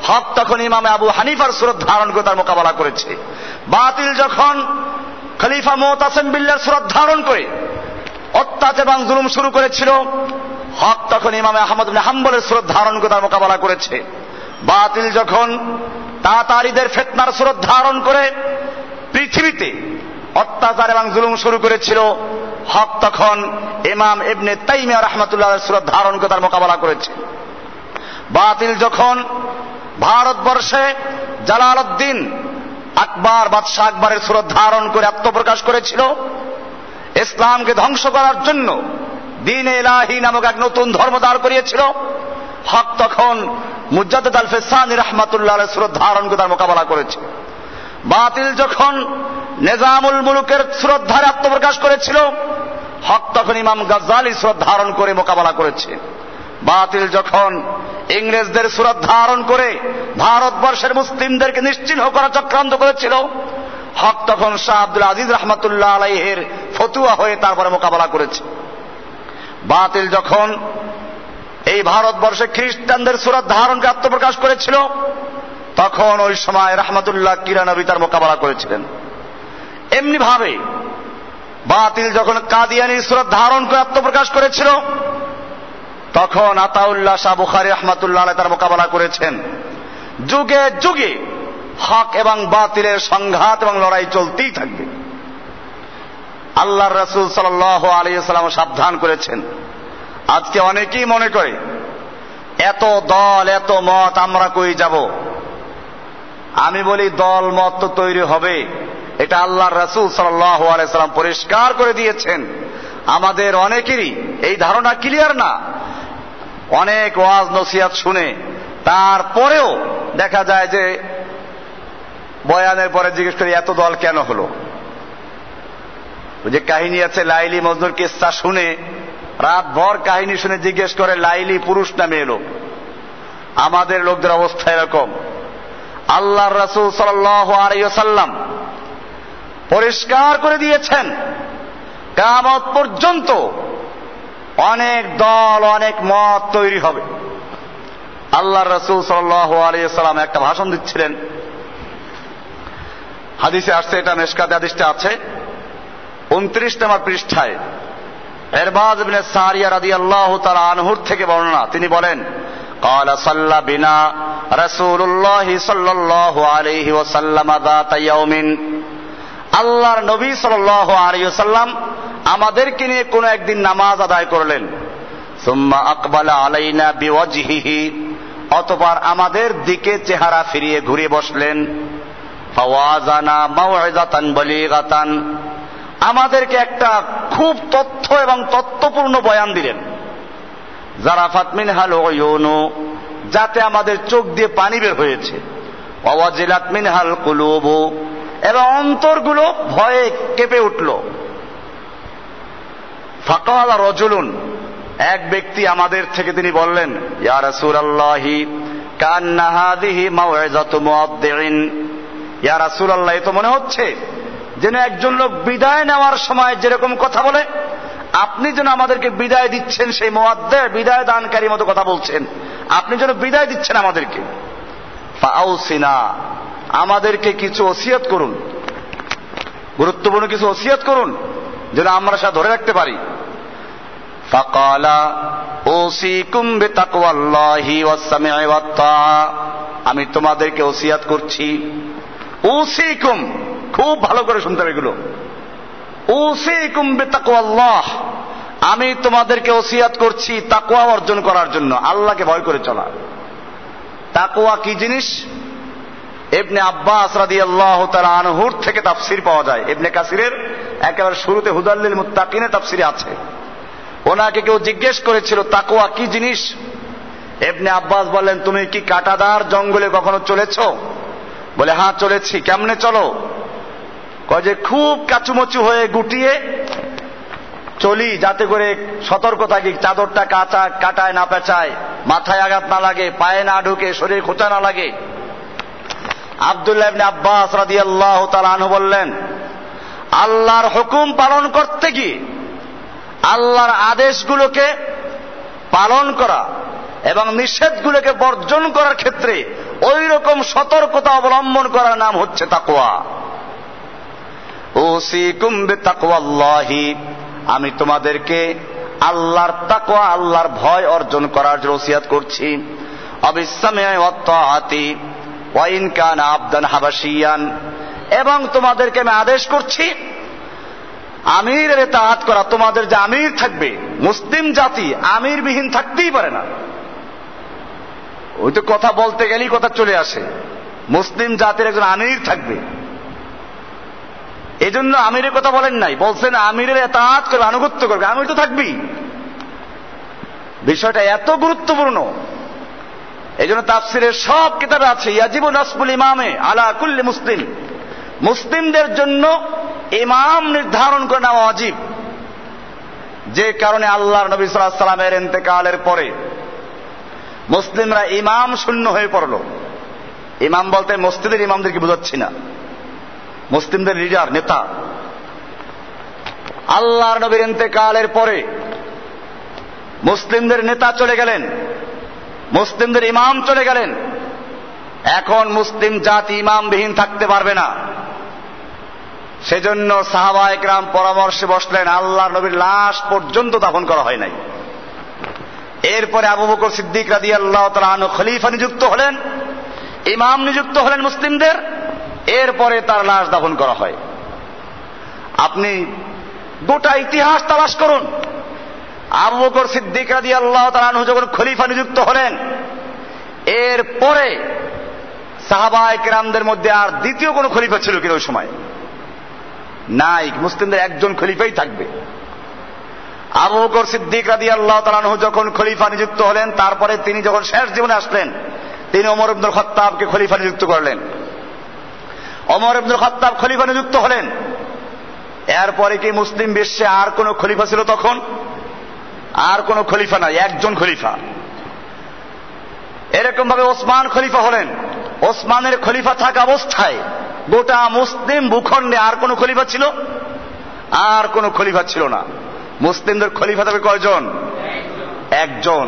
হক তখন ইমামে আবু হানিফার সুরত ধারণ করে তার মোকাবেলা করেছে। বাতিল যখন খলিফা মুতাসিম বিল্লাহর সুরত ধারণ করে অত্যাচার এবং জুলুম শুরু করেছিল, হক তখন ইমামে আহমদ ইবনে হাম্বলের সুরত ধারণ করে তার মোকাবেলা করেছে। বাতিল যখন তাতারীদের ফিতনার সুরত ধারণ করে পৃথিবীতে অত্যাচার এবং জুলুম শুরু করেছিল, হক তখন ইমাম ইবনে তাইমিয়া রাহমাতুল্লাহর সুরত ধারণ করে তার মোকাবেলা করেছে। বাতিল যখন ভারতবর্ষে জালালউদ্দিন আকবর বাদশাহ আকবরের সুরত ধারণ করে আত্মপ্রকাশ করেছিল, ইসলামকে ধ্বংস করার জন্য দ্বীন ইলাহি নামক এক নতুন ধর্ম দাঁড় করিয়েছিল, হক তখন মুজাদ্দিদ আল ফিসানি রাহমাতুল্লাহর সুরত ধারণ করে তার মোকাবেলা করেছে। বাতিল যখন নিজামুল মুলুকের সুরত ধারে আত্মপ্রকাশ করেছিল, হক তখন ইমাম গাজ্জালী সুরত ধারণ করে মোকাবেলা করেছে। বাতিল যখন ইংরেজদের সুরত ধারণ করে ভারতবর্ষের মুসলিমদেরকে নিশ্চিহ্ন করার চক্রান্ত করেছিল, হক তখন শাহ আব্দুল আজিজ রহমতুল্লাহ আলাইহির ফতুয়া হয়ে তারপরে মোকাবেলা করেছে। বাতিল যখন এই ভারতবর্ষে খ্রিস্টানদের সুরত ধারণ করে আত্মপ্রকাশ করেছিল, তখন ওই সময় রহমতুল্লাহ কিরানবী তার মোকাবেলা করেছিলেন। এমনি ভাবে বাতিল যখন কাদিয়ানি সুরত ধারণ করে আত্মপ্রকাশ করেছিল, তখন আতাউল্লাহ শাহ বুখারী রাহমাতুল্লাহ আলাইহি তার মোকাবেলা করেছেন। যুগে যুগে হক এবং বাতিলের সংঘাত এবং লড়াই চলতেই থাকবে। আল্লাহর রাসূল সাল্লাল্লাহু আলাইহি ওয়াসাল্লাম সাবধান করেছেন। আজকে অনেকেই মনে করে এত দল এত মত আমরা কই যাব। আমি বলি দল মত তো তৈরি হবে, এটা আল্লাহর রাসূল সাল্লাল্লাহু আলাইহি ওয়াসাল্লাম পরিষ্কার করে দিয়েছেন। আমাদের অনেকেরই এই ধারণা ক্লিয়ার না। অনেক ওয়াজ নসিহত শুনে তারপরেও দেখা যায় যে বয়ানের পরে জিজ্ঞেস করি এত দল কেন হলো। ওই যে কাহিনী আছে লাইলি মজনুর কিস্সা শুনে রাতভর কাহিনী শুনে জিজ্ঞেস করে লাইলি পুরুষ না মেয়ে লোক। আমাদের লোকদের অবস্থা এরকম। আল্লাহর রাসূল সাল্লাল্লাহু আলাইহি ওয়াসাল্লাম পরিষ্কার করে দিয়েছেন কিয়ামত পর্যন্ত অনেক দল অনেক মত তৈরি হবে। আল্লাহর রাসূল সাল্লাল্লাহু আলাইহি ওয়াসাল্লাম একটা ভাষণ দিচ্ছিলেন। হাদিসে আসছে, এটা মিশকাতে হাদিসটা আছে 29 নম্বর পৃষ্ঠায়। ইরবাদ ইবনে সারিয়া রাদিয়াল্লাহু তাআলা আনহুর থেকে বর্ণনা, তিনি বলেন قال صلى بنا رسول الله صلى الله عليه وسلم ذات يوم, আল্লাহর নবী সাল্লাল্লাহু আলাইহি ওয়াসাল্লাম আমাদেরকে নিয়ে কোন একদিন নামাজ আদায় করলেন। সুম্মা আকবালা আলাইনা বিওয়াজহিহি, অতঃপর আমাদের দিকে চেহারা ফিরিয়ে ঘুরে বসলেন। ফাওয়াজানা মাউইযাতান বালিগাতান, আমাদেরকে একটা খুব তথ্য এবং তত্ত্বপূর্ণ বয়ান দিলেন। জারাফাত মিনহাল উয়ুনু, যাতে আমাদের চোখ দিয়ে পানি বের হয়েছে। ওয়াজিলাত মিনহাল কুলুবু, এবং অন্তরগুলো ভয়ে কেঁপে উঠল। ফাকাল রাজুলুন, এক ব্যক্তি আমাদের থেকে তিনি বললেন, ইয়া রাসূলুল্লাহি কান্না হাযিহি মাউইযাতু মুআদ্দিন, ইয়া রাসূলুল্লাহ, এ তো মনে হচ্ছে যেন একজন লোক বিদায় নেওয়ার সময় যেরকম কথা বলে, আপনি যেন আমাদেরকে বিদায় দিচ্ছেন, সেই মুআদ্দি বিদায় দানকারী মতো কথা বলছেন, আপনি যেন বিদায় দিচ্ছেন আমাদেরকে। ফাআউসিনা, আমাদেরকে কিছু ওসিয়ত করুন, গুরুত্বপূর্ণ কিছু ওসিয়ত করুন যেন আমরা সেটা ধরে রাখতে পারি। ফাকালা ওসিকুম বিতাকওয়াল্লাহি ওয়াস-সামি'i ওয়াত-তাআ, আমি তোমাদেরকে ওসিয়ত করছি। ওসিকুম, খুব ভালো করে শুনতে হবে এগুলো। ওসিকুম বিতাকওয়াল্লাহ, আমি তোমাদেরকে ওসিয়ত করছি তাকওয়া অর্জন করার জন্য, আল্লাহকে ভয় করে চলা। তাকওয়া কি জিনিস? ইবনে আব্বাস রাদিয়াল্লাহু তাআলা আনহুর থেকে তাফসীর পাওয়া যায়। ইবনে কাসিরের একেবারে শুরুতে হুদাল লিল মুত্তাকিনের তাফসীরে আছে। ওনাকে কেউ জিজ্ঞেস করেছিল তাকওয়া কি জিনিস। ইবনে আব্বাস বললেন, তুমি কি কাঁটাদার জঙ্গলে কখনো চলেছো? বলে, হ্যাঁ চলেছি। কেমনে চলো? কয় যে খুব কাচুমচু হয়ে গুটিয়ে চলি, যাতে করে সতর্ক থাকি, চাদরটা কাটায় না পেঁচায়, মাথায় আঘাত না লাগে, পায়ে না ঢুকে, শরীরে খোঁচা না লাগে। আব্দুল্লাহ ইবনে আব্বাস রাদিয়াল্লাহু তাআলা আনহু বললেন, আল্লাহর হুকুম পালন করতে গিয়ে আল্লাহর আদেশগুলোকে পালন করা এবং নিষেধগুলোকে বর্জন করার ক্ষেত্রে ওই রকম সতর্কতা অবলম্বন করার নাম হচ্ছে তাকওয়া। উসিকুম বিতাকওয়াল্লাহি, আমি তোমাদেরকে আল্লাহর তাকওয়া, আল্লাহর ভয় অর্জন করার জন্য ওসিয়াত করছি। অবিসসামি'i ওয়াত তাআতি ওয়া ইন কানা আবদান হাবাশিয়ান, এবং তোমাদেরকে আমি আদেশ করছি আমিরের ইতাআত করা। তোমাদের যে আমির থাকবে, মুসলিম জাতি আমিরবিহীন থাকতেই পারে না। ওই তো কথা বলতে গেলেই কথা চলে আসে, মুসলিম জাতির একজন আমির থাকবে। এই জন্য আমিরের কথা বলেন নাই, বলছেন আমিরের ইতাআত করবে, আনুগত্য করবে। আমির তো থাকবেই। বিষয়টা এত গুরুত্বপূর্ণ, এই জন্য তাফসিরের সব কিতাবে আছে ইয়াজিবু নাসবুল ইমামে আলা কুল্লি মুসলিম, মুসলিমদের জন্য ইমাম নির্ধারণ করে নেওয়া ওয়াজিব। যে কারণে আল্লাহর নবী সাল্লাল্লাহু আলাইহি সাল্লামের ইন্তেকালের পরে মুসলিমরা ইমাম শূন্য হয়ে পড়ল। ইমাম বলতে মসজিদের ইমামদেরকে বোঝাচ্ছি না, মুসলিমদের লিডার, নেতা। আল্লাহর নবীর ইন্তেকালের পরে মুসলিমদের নেতা চলে গেলেন, মুসলিমদের ইমাম চলে গেলেন। এখন মুসলিম জাতি ইমামবিহীন থাকতে পারবে না। সেজন্য সাহাবায়ে কেরাম পরামর্শে বসলেন। আল্লাহর নবীর লাশ পর্যন্ত দাফন করা হয় নাই। এরপরে আবু বকর সিদ্দিক রাদিয়াল্লাহু তাআলা আনহু খলিফা নিযুক্ত হলেন, ইমাম নিযুক্ত হলেন মুসলিমদের। এরপরে তার লাশ দাফন করা হয়। আপনি গোটা ইতিহাস তালাশ করুন। আবু বকর সিদ্দিক রাদিয়াল্লাহু তাআলা আনহু যখন খলিফা নিযুক্ত হলেন, এরপরে সাহাবায়ে কেরামদের মধ্যে আর দ্বিতীয় কোনো খলিফা ছিল কিনা ওই সময়? নাই। মুসলিমদের একজন খলিফাই থাকবে। আবু বকর সিদ্দিক রাদিয়াল্লাহু তাআলা আনহু যখন খলিফা নিযুক্ত হলেন, তারপরে তিনি যখন শেষ জীবনে আসলেন, তিনি ওমর ইবনুল খাত্তাবকে খলিফা নিযুক্ত করলেন। ওমর ইবনুল খাত্তাব খলিফা নিযুক্ত হলেন। এরপরে কি মুসলিম বিশ্বে আর কোন খলিফা ছিল তখন? আর কোন খলিফা নাই, একজন খলিফা। এরকম ভাবে ওসমান খলিফা হলেন। ওসমানের খলিফা থাকা অবস্থায় গোটা মুসলিম ভূখণ্ডে আর কোন খলিফা ছিল? আর কোন খলিফা ছিল না। মুসলিমদের খলিফা তবে কয়জন? একজন।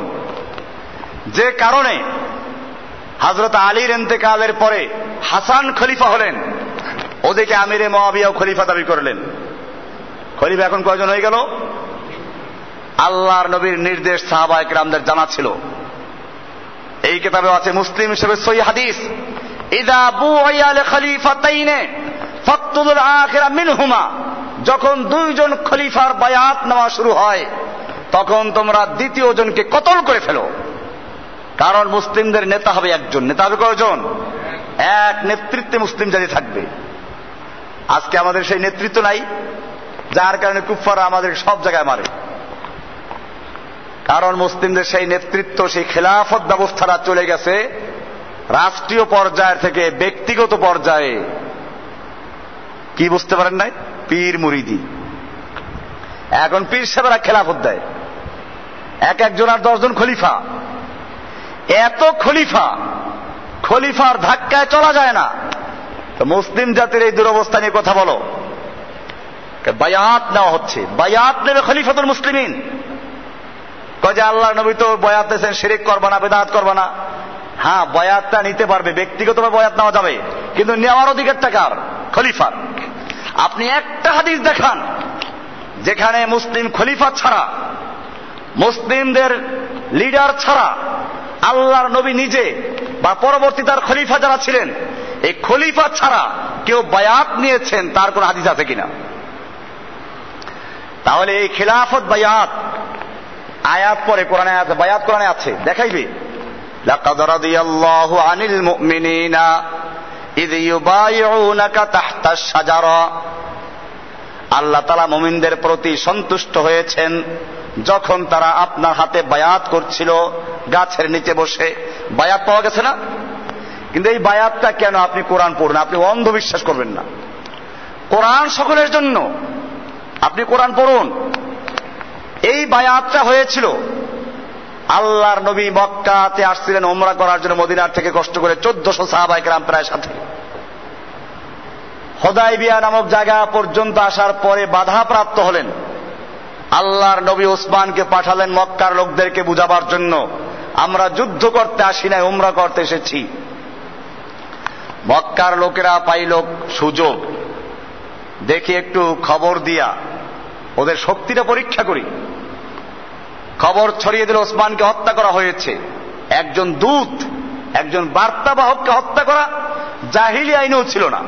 যে কারণে হযরত আলীর ইন্তেকালের পরে হাসান খলিফা হলেন, ওদিকে আমিরে মুআবিয়াও খলিফা দাবি করলেন। খলিফা এখন কয়জন হয়ে গেল? আল্লাহর নবীর নির্দেশ সাহাবায়ে কেরামদের জানা ছিল। এই কিতাবে আছে মুসলিম হিসেবে সহিহ হাদিস, ইযা বুইয়া লিখলিফাতাইনে ফাকতুল আখিরা মিনহুমা, যখন দুইজন খলিফার বায়াত নেওয়া শুরু হয় তখন তোমরা দ্বিতীয় জনকে কতল করে ফেলো। কারণ মুসলিমদের নেতা হবে একজন। নেতা হবে কয়জন? এক নেতৃত্বে মুসলিম জাতি থাকবে। আজকে আমাদের সেই নেতৃত্ব নাই, যার কারণে কুফফাররা আমাদের সব জায়গায় মারে। কারণ মুসলিমদের সেই নেতৃত্ব, সেই খেলাফত ব্যবস্থাটা চলে গেছে রাষ্ট্রীয় পর্যায় থেকে ব্যক্তিগত পর্যায়ে। কি বুঝতে পারেন নাই? পীর মুরিদি। এখন পীর সাহেবরা খেলাফত দেয়, এক একজন আর 10 জন খলিফা। এত খলিফা, খলিফার ধাক্কায় চলা যায় না। তো মুসলিম জাতির এই দুরবস্থা নিয়ে কথা বলো। বায়াত নেওয়া হচ্ছে, বায়াত নেবে খলিফাতুল মুসলিমিন। কয় যে আল্লাহর নবী তো বয়াত দিয়েছেন শিরক করবা না, বিদআত করবা না। হ্যাঁ, বয়াতটা নিতে পারবে, ব্যক্তিগতভাবে বয়াত নেওয়া যাবে, কিন্তু নেওয়ার অধিকারটা কার? খলিফার। আপনি একটা হাদিস দেখান যেখানে মুসলিম খলিফা ছাড়া, মুসলিমদের লিডার ছাড়া, আল্লাহর নবী নিজে বা পরবর্তী তার খলিফা যারা ছিলেন, এই খলিফা ছাড়া কেউ বায়াত নিয়েছেন, তার কোন হাদিস আছে কিনা? তাহলে এই খিলাফত বায়াত আয়াত পরে কোরআনে আছে, বায়াত কোরআনে আছে, দেখাইবে। লাকাদ রাদিয়াল্লাহু আনিল মুমিনিনা ইয ইউবাইউনাকা তাহতাশ শাজারা, আল্লাহ তাআলা মুমিনদের প্রতি সন্তুষ্ট হয়েছেন যখন তারা আপনার হাতে বায়াত করছিল গাছের নিচে বসে। বায়াত পাওয়া গেছে না? কিন্তু এই বায়াতটা কেন? আপনি কোরআন পড়ুন, আপনি অন্ধবিশ্বাস করবেন না। কোরআন সকলের জন্য, আপনি কোরআন পড়ুন। এই বায়াতটা হয়েছিল, আল্লাহর নবী মক্কাতে আসছিলেন উমরা করার জন্য, মদিনার থেকে কষ্ট করে 1400 সাহাবায়ে কেরাম প্রায় সাথে। হুদায়বিয়া নামক জায়গা পর্যন্ত আসার পরে বাধাপ্রাপ্ত হলেন। আল্লাহর নবী ওসমানকে পাঠালেন মক্কার লোকদেরকে বুঝাবার জন্য, আমরা যুদ্ধ করতে আসি নাই, উমরা করতে এসেছি। মক্কার লোকেরা পাইল সুযোগ, দেখি একটু খবর দিয়া ওদের শক্তিটা পরীক্ষা করি। খবর ছড়িয়ে দিল ওসমানকে হত্যা করা হয়েছে। একজন দূত, একজন বার্তাবাহককে হত্যা করা জাহিলি আইনেও ছিল না।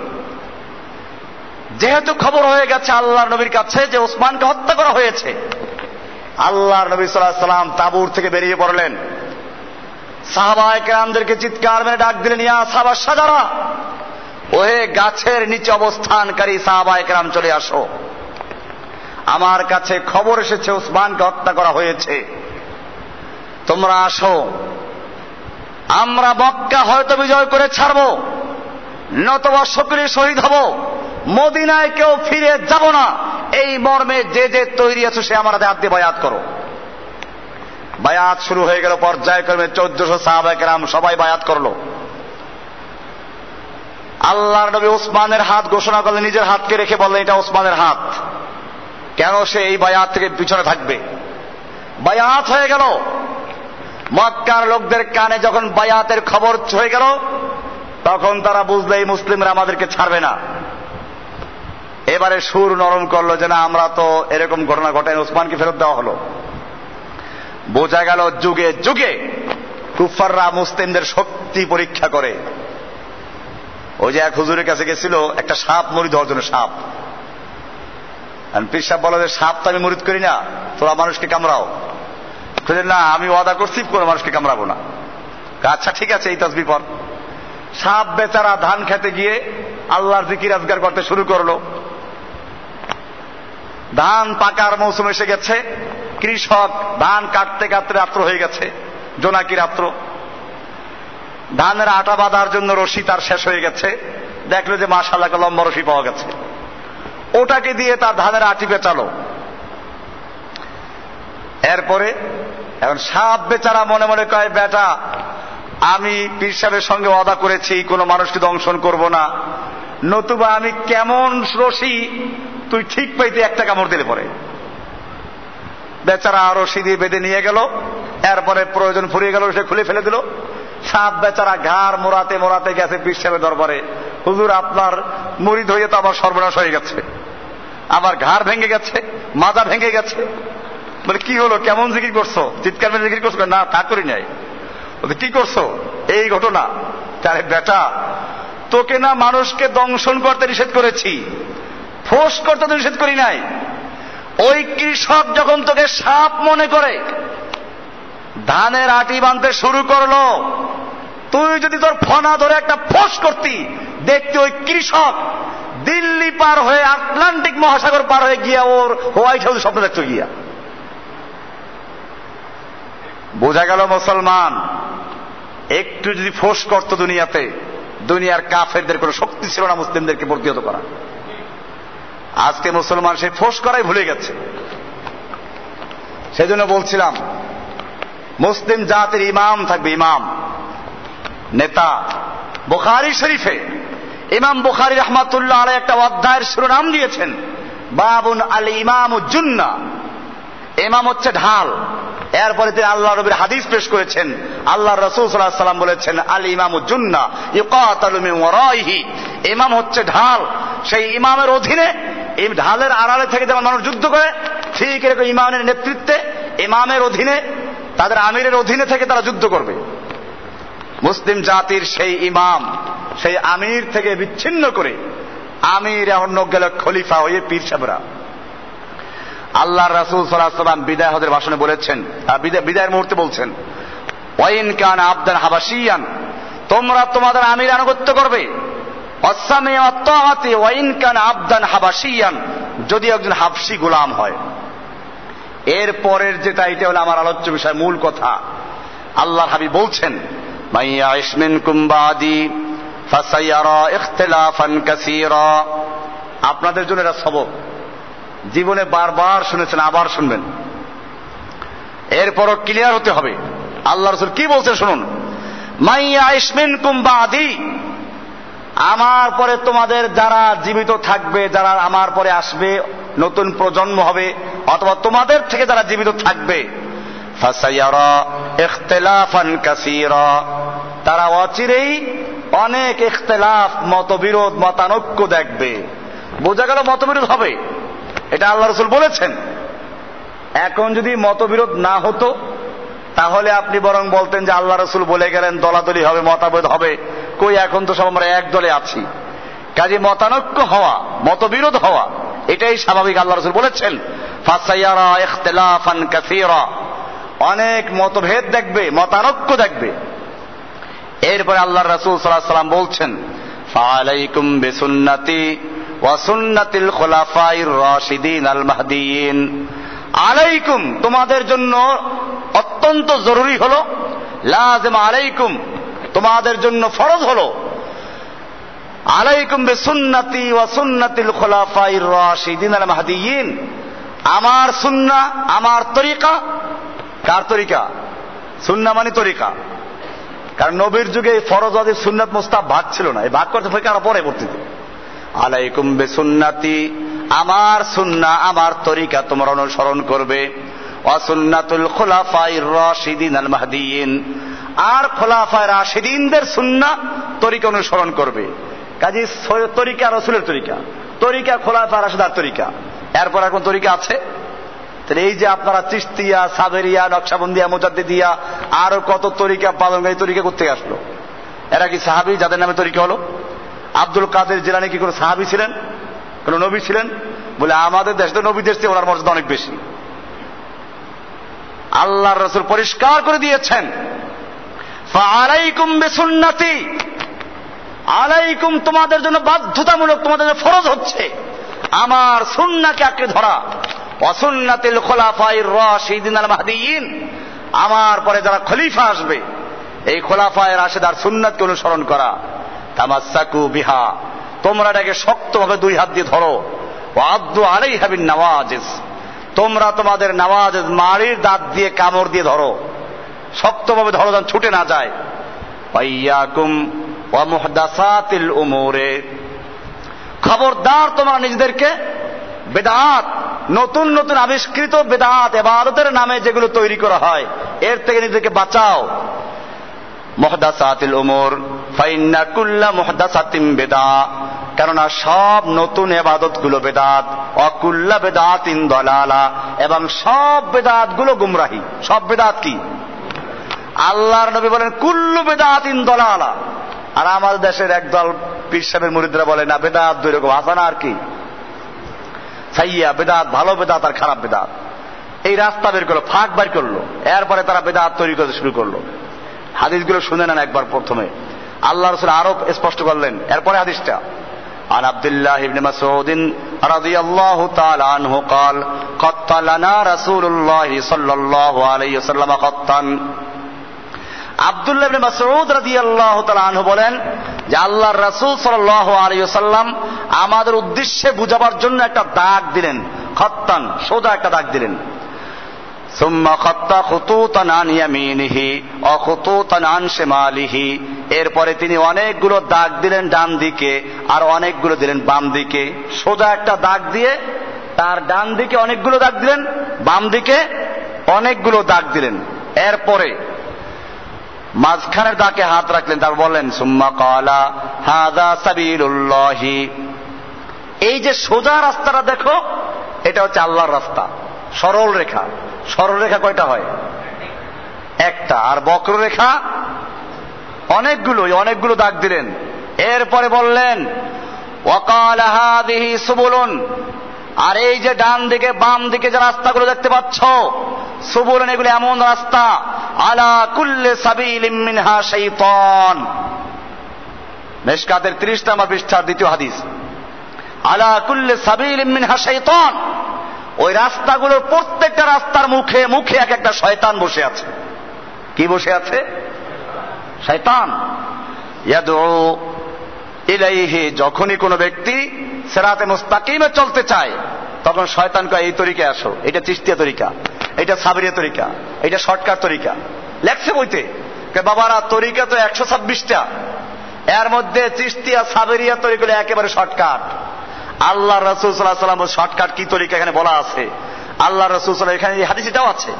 যেহেতু খবর হয়ে গেছে আল্লাহর নবীর কাছে যে ওসমানকে হত্যা করা হয়েছে, আল্লাহর নবী সাল্লাল্লাহু আলাইহি ওয়াসাল্লাম তাবুর থেকে বেরিয়ে পড়লেন। সাহাবায়ে কেরামদেরকে চিৎকার মেরে ডাক দিলেন, ইয়া সাহাবা সাজারা, ওহে গাছের নিচে অবস্থানকারী সাহাবায়ে কেরাম চলে আসো, আমার কাছে খবর এসেছে ওসমানকে হত্যা করা হয়েছে, তোমরা আসো। আমরা মক্কা হয়তো বিজয় করে ছাড়ব, নতুবা শকুরে শহীদ হব, মদিনায় কেউ ফিরে যাব না, এই মর্মে যে যে তৈরি আছে সে আমার হাত দিয়ে বায়াত করো। বায়াত শুরু হয়ে গেল পর্যায়ক্রমে। 1400 সাহাবা কেরাম সবাই বায়াত করলো। আল্লাহর নবী ওসমানের হাত ঘোষণা করলেন, নিজের হাতকে রেখে বললেন এটা ওসমানের হাত, কেন সে এই বায়াত থেকে পিছনে থাকবে। বায়াত হয়ে গেল। মক্কার লোকদের কানে যখন বায়াতের খবর হয়ে গেল, তখন তারা বুঝলো এই মুসলিমরা আমাদেরকে ছাড়বে না। এবারে সুর নরম করলো যে না, আমরা তো এরকম ঘটনা ঘটাই, ওসমানকে ফেরত দেওয়া হলো। বোঝা গেল যুগে যুগে কুফাররা মুসলিমদের শক্তি পরীক্ষা করে। ওই যে এক হুজুরের কাছে গেছিল একটা সাপ মরিদ হওয়ার জন্য, সাপ। পীর সাহেব বলো যে সাপ তো আমি মরিদ করি না, তোরা মানুষকে কামড়াও। না, আমি ওয়াদা করছি কোনো মানুষকে কামড়াবো না। আচ্ছা ঠিক আছে, এই তসবিহ পড়। সাপ বেচারা ধান খেতে গিয়ে আল্লাহর জিকির আজগার করতে শুরু করলো। ধান পাকার মৌসুম এসে গেছে, কৃষক ধান কাটতে কাটতে রাত্র হয়ে গেছে, জোনাকি রাত্র। ধানের আটা বাঁধার জন্য রশি তার শেষ হয়ে গেছে, দেখলো যে মাশাআল্লাহ লম্বা রশি পাওয়া গেছে, ওটাকে দিয়ে তার ধানের আটি বেচালো। এরপরে এখন সাপ বেচারা মনে মনে কয়, বেটা আমি পীর সাহেবের সঙ্গে ওয়াদা করেছি কোনো মানুষকে দংশন করব না, নতুবা আমি কেমন রশি তুই ঠিক পাইতে একটা কামড় দিলে পরে। বেচারা রশি দিয়ে বেঁধে নিয়ে গেল। এরপরে প্রয়োজন ফুরিয়ে গেল, সে খুলে ফেলে দিল। সাপ বেচারা ঘাড় মোড়াতে মোড়াতে গেছে পীর সাহেবের দরবারে, হুজুর আপনার মুরিদ হয়ে তো আবার সর্বনাশ হয়ে গেছে, আমার ঘাড় ভেঙে গেছে, মাজা ভেঙে গেছে। বলে কি হলো, কেমন জিকির করছো? চিৎকার মেরে জিকির করছো? না তা করি নাই। কি করছো? এই ঘটনা। তারে বেটা, তোকে না মানুষকে দংশন করতে নিষেধ করেছি, ফোঁস করতে তো নিষেধ করি নাই। ওই কৃষক যখন তোকে সাপ মনে করে ধানের আটি বাঁধতে শুরু করলো, তুই যদি তোর ফনা ধরে একটা ফোঁস করতি, দেখতে ওই কৃষক দিল্লি পার হয়ে আটলান্টিক মহাসাগর পার হয়ে গিয়া ওর হোয়াইট হাউস স্বপ্ন দেখতো গিয়া। বোঝা গেল মুসলমান একটু যদি ফোঁস করতো দুনিয়াতে, দুনিয়ার কাফেরদের কোনো শক্তি ছিল না মুসলিমদেরকে প্রতিহত করা। আজকে মুসলমান সেই ফোঁস করাই ভুলে গেছে। সেজন্য বলছিলাম মুসলিম জাতির ইমাম থাকবে, ইমাম নেতা। বুখারী শরীফে ইমাম বুখারী রাহমাতুল্লাহ আলাইহি একটা অধ্যায়ের শিরোনাম দিয়েছেন, বাবুন আল ইমামু জুন্না, ইমাম হচ্ছে ঢাল। এরপরে তিনি আল্লাহ নবীর হাদিস পেশ করেছেন, আল্লাহ রাসূল সাল্লাল্লাহু আলাইহি ওয়াসাল্লাম বলেছেন, আল ইমামু জুন্না ইউকাতালু মিন ওয়ারাইহি, ইমাম হচ্ছে ঢাল, সেই ইমামের অধীনে, এই ঢালের আড়ালে থেকে যেমন মানুষ যুদ্ধ করে, ঠিক এরকম ইমামের নেতৃত্বে, ইমামের অধীনে, তাদের আমিরের অধীনে থেকে তারা যুদ্ধ করবে। মুসলিম জাতির সেই ইমাম, সেই আমির থেকে বিচ্ছিন্ন করে আমির এখন গেল খলিফা হয়ে পীর সাহেবরা। আল্লাহ রাসূল সাল্লাল্লাহু আলাইহি ওয়াসাল্লাম বিদায় হজের ভাষণে বলেছেন, বিদায়ের মুহূর্তে বলছেন, ওয়াইন কানা আবদান হাবাশিয়ান, তোমরা তোমাদের আমির আনুগত্য করবে, অসামে অত্তাআতি ওয়াইন কানা আবদান হাবাশিয়ান, যদি একজন হাবশি গোলাম হয়। এর পরের যেটা, এটা হলো আমার আলোচ্য বিষয়, মূল কথা। আল্লাহর হাবিব বলছেন, মাইয়াইশ মিনকুম বাদি ফাসায়ারা ইখতিলাফান কাসীরা। আপনাদের জন্য এটা সবক, জীবনে বারবার শুনেছেন, আবার শুনবেন, এরপরও ক্লিয়ার হতে হবে। আল্লাহ রাসূল কি বলছেন শুনুন, মাইয়াইশ মিনকুম বাদি, আমার পরে তোমাদের যারা জীবিত থাকবে, যারা আমার পরে আসবে, নতুন প্রজন্ম হবে, অথবা তোমাদের থেকে যারা জীবিত থাকবে, ফাসায়ারা ইখতিলাফান কাসীরা, তারা অচিরেই অনেক ইখতিলাফ, মতবিরোধ, মতানৈক্য দেখবে। বোঝা গেল মতবিরোধ হবে, এটা আল্লাহ রাসূল বলেছেন। এখন যদি মতবিরোধ না হতো তাহলে আপনি বরং বলতেন যে আল্লাহ রাসূল বলে গেলেন দলাদলি হবে, মতভেদ হবে। কই, এখন তো সব আমরা এক দলে আছি। কাজে মতানৈক্য হওয়া, মতবিরোধ হওয়া এটাই স্বাভাবিক। আল্লাহ রাসূল বলেছেন ফাসায়ারা ইখতিলাফান কাসীরা, অনেক মতভেদ দেখবে, মতানৈক্য দেখবে। এরপরে আল্লাহর রাসূল সাল্লাল্লাহু আলাইহি ওয়াসাল্লাম বলছেন ফাআলাইকুম বিসুন্নতি ওয়া সুন্নাতিল খুলাফাইর রাশিদিন আল মাহদিয়িন। আলাইকুম, তোমাদের জন্য অত্যন্ত জরুরি হলো, লাজিম আলাইকুম, তোমাদের জন্য ফরজ হলো, আলাইকুম বিসুন্নতি ওয়া সুন্নাতিল খুলাফাইর রাশিদিন আল মাহদিয়িন, আমার সুন্নাহ, আমার তরিকা। কার তরিকা? সুন্নাহ মানে তরিকা। কারণ নবীর যুগে ফরজ ওয়াজিব সুন্নাত মুস্তাহাব ভাগ ছিল না, এই ভাগ করতে হয় কারা পরে পড়তে। আলাইকুম বিসুন্নতি, আমার সুন্নাহ, আমার তরিকা তোমরা অনুসরণ করবে, ওয়া সুন্নাতুল খুলাফাইর রাশিদিন আল মাহদিয়িন, আর খুলাফায়ে রাশিদিনদের সুন্নাহ তরিকা অনুসরণ করবে। কাজী তরিকা রাসূলের তরিকা, তরিকা খোলাফায়ে রাশিদার তরিকা, এরপর আর কোন তরিকা আছে? তাহলে এই যে আপনারা চিশতিয়া, সাবেরিয়া, নকশবন্দিয়া, মুজাদ্দিদিয়া, আরো কত তরিকা পালন, এই তরিকা কোথেকে আসলো? এরা কি সাহাবী যাদের নামে তরিকা হলো? আব্দুল কাদের জিলানী কি কোনো সাহাবী ছিলেন? কোন নবী ছিলেন? বলে আমাদের দেশ তো নবী দেশ থেকে ওনার মর্যাদা অনেক বেশি। আল্লাহর রাসূল পরিষ্কার করে দিয়েছেন ফাআলাইকুম বিসুন্নতি, আলাইকুম, তোমাদের জন্য বাধ্যতামূলক, তোমাদের জন্য ফরজ হচ্ছে আমার সুন্নাহকে আঁকড়ে ধরা, ওয়া সুন্নাতিল খুলাফাইর রাশিদিন আল মাহদিয়িন, আমার পরে যারা খলিফা আসবে এই খোলাফায়ে রাশিদার সুন্নাতকে অনুসরণ করা। তামাসসাকু বিহা, তোমরা এটাকে শক্তভাবে দুই হাত দিয়ে ধরো, ওয়া আদ্দু আলাইহা বিন নওয়াজিজ, তোমরা তোমাদের নওয়াজিজ, মাড়ির দাঁত দিয়ে কামড় দিয়ে ধরো, শক্তভাবে ধরো, যেন ছুটে না যায়। ওয়া ইয়াকুম ওয়া মুহদাসাতিল উমুরে, খবরদার তোমরা নিজেদেরকে বেদাত, নতুন নতুন আবিষ্কৃত বেদাত, ইবাদতের নামে যেগুলো তৈরি করা হয় এর থেকে নিজেকে বাঁচাও। মুহদাসাতিল উমুর ফাইন্না কুল্লা মুহদাসাতিন বিদআ, কেননা সব নতুন ইবাদত গুলো বেদাত, ওয়া কুল্লা বিদআতিন দালালা, এবং সব বেদাত গুলো গুমরাহি। সব বেদাত কি? আল্লাহর নবী বলেন কুল্লু বিদআতিন দালালা, আর আমাদের দেশের একদল পীর সাহেবের মুরিদরা বলে না, বেদাত দুই রকম, হাসানা আর কি সাইয়া, বেদাত ভালো বেদাত আর খারাপ বেদাত। এই রাস্তা বের করলো, ফাঁক বের করলো, এরপরে তারা বেদাত তৈরি করতে শুরু করলো। হাদিসগুলো শুনে নেন একবার প্রথমে, আল্লাহ রাসূল আরো স্পষ্ট করলেন। এরপরে হাদিসটা عن عبد الله بن مسعود رضي الله تعالى عنه قال قط لنا رسول الله صلى الله عليه وسلم قطا। আব্দুল্লাহ ইবনে মাসউদ রাদিয়াল্লাহু তাআলা আনহু বলেন যে আল্লাহর রাসূল সাল্লাল্লাহু আলাইহি ওয়াসাল্লাম আমাদের উদ্দেশ্যে বুঝাবার জন্য একটা দাগ দিলেন, খত্তান, সোজা একটা দাগ দিলেন। সুম্মা খাত্তা খুতুতান আন ইয়ামিনিহি ওয়া খুতুতান আন শিমালিহি, এরপরে তিনি অনেকগুলো দাগ দিলেন ডান দিকে আর অনেকগুলো দিলেন বাম দিকে। সোজা একটা দাগ দিয়ে তার ডান দিকে অনেকগুলো দাগ দিলেন, বাম দিকে অনেকগুলো দাগ দিলেন। এরপরে মাঝখানের দাগে হাত রাখলেন, তার বললেন সুম্মা ক্বালা হাযা সাবিলুল্লাহি, এই যে সোজা রাস্তাটা দেখো এটা হচ্ছে আল্লাহর রাস্তা, সরল রেখা। সরল রেখা কয়টা হয়? একটা। আর বক্ররেখা অনেকগুলো, অনেকগুলো দাগ দিলেন। এরপরে বললেন ওয়াকালা হাযিহি সুবুলুন, আর এই যে ডান দিকে বাম দিকে যে রাস্তাগুলো দেখতে পাচ্ছ, সুবুলুন, এগুলো এমন রাস্তা, আলা কুল্লি সাবিলিন মিনহা শাইতান, মিশকাতের 30 নম্বর পৃষ্ঠার দ্বিতীয় হাদিস। আলা কুল্লি সাবিলিন মিনহা শাইতান, ওই রাস্তাগুলোর প্রত্যেকটা রাস্তার মুখে মুখে এক একটা শয়তান বসে আছে। কি বসে আছে? শয়তান। ইয়াদউ ইলাইহি, যখনই কোনো ব্যক্তি সিরাতে মুস্তাকিমে চলতে চায় তখন শয়তান কয় এই তরিকায় আসো, এটা চিশতিয়া তরিকা, এটা সাবরিয়া তরিকা, এটা শর্টকাট তরিকা। লেখছে বইতে বাবারা তরিকা তো 126টা, এর মধ্যে চিশতিয়া সাবরিয়া তরিকা একেবারে শর্টকাট। আল্লাহ রাসূল সাল্লাল্লাহু আলাইহি ওয়াসাল্লাম শর্টকাট কি তরিকা এখানে বলা আছে। আল্লাহ রাসূল সাল্লাল্লাহু আলাইহি ওয়াসাল্লাম এখানে হাদিসটাও আছে।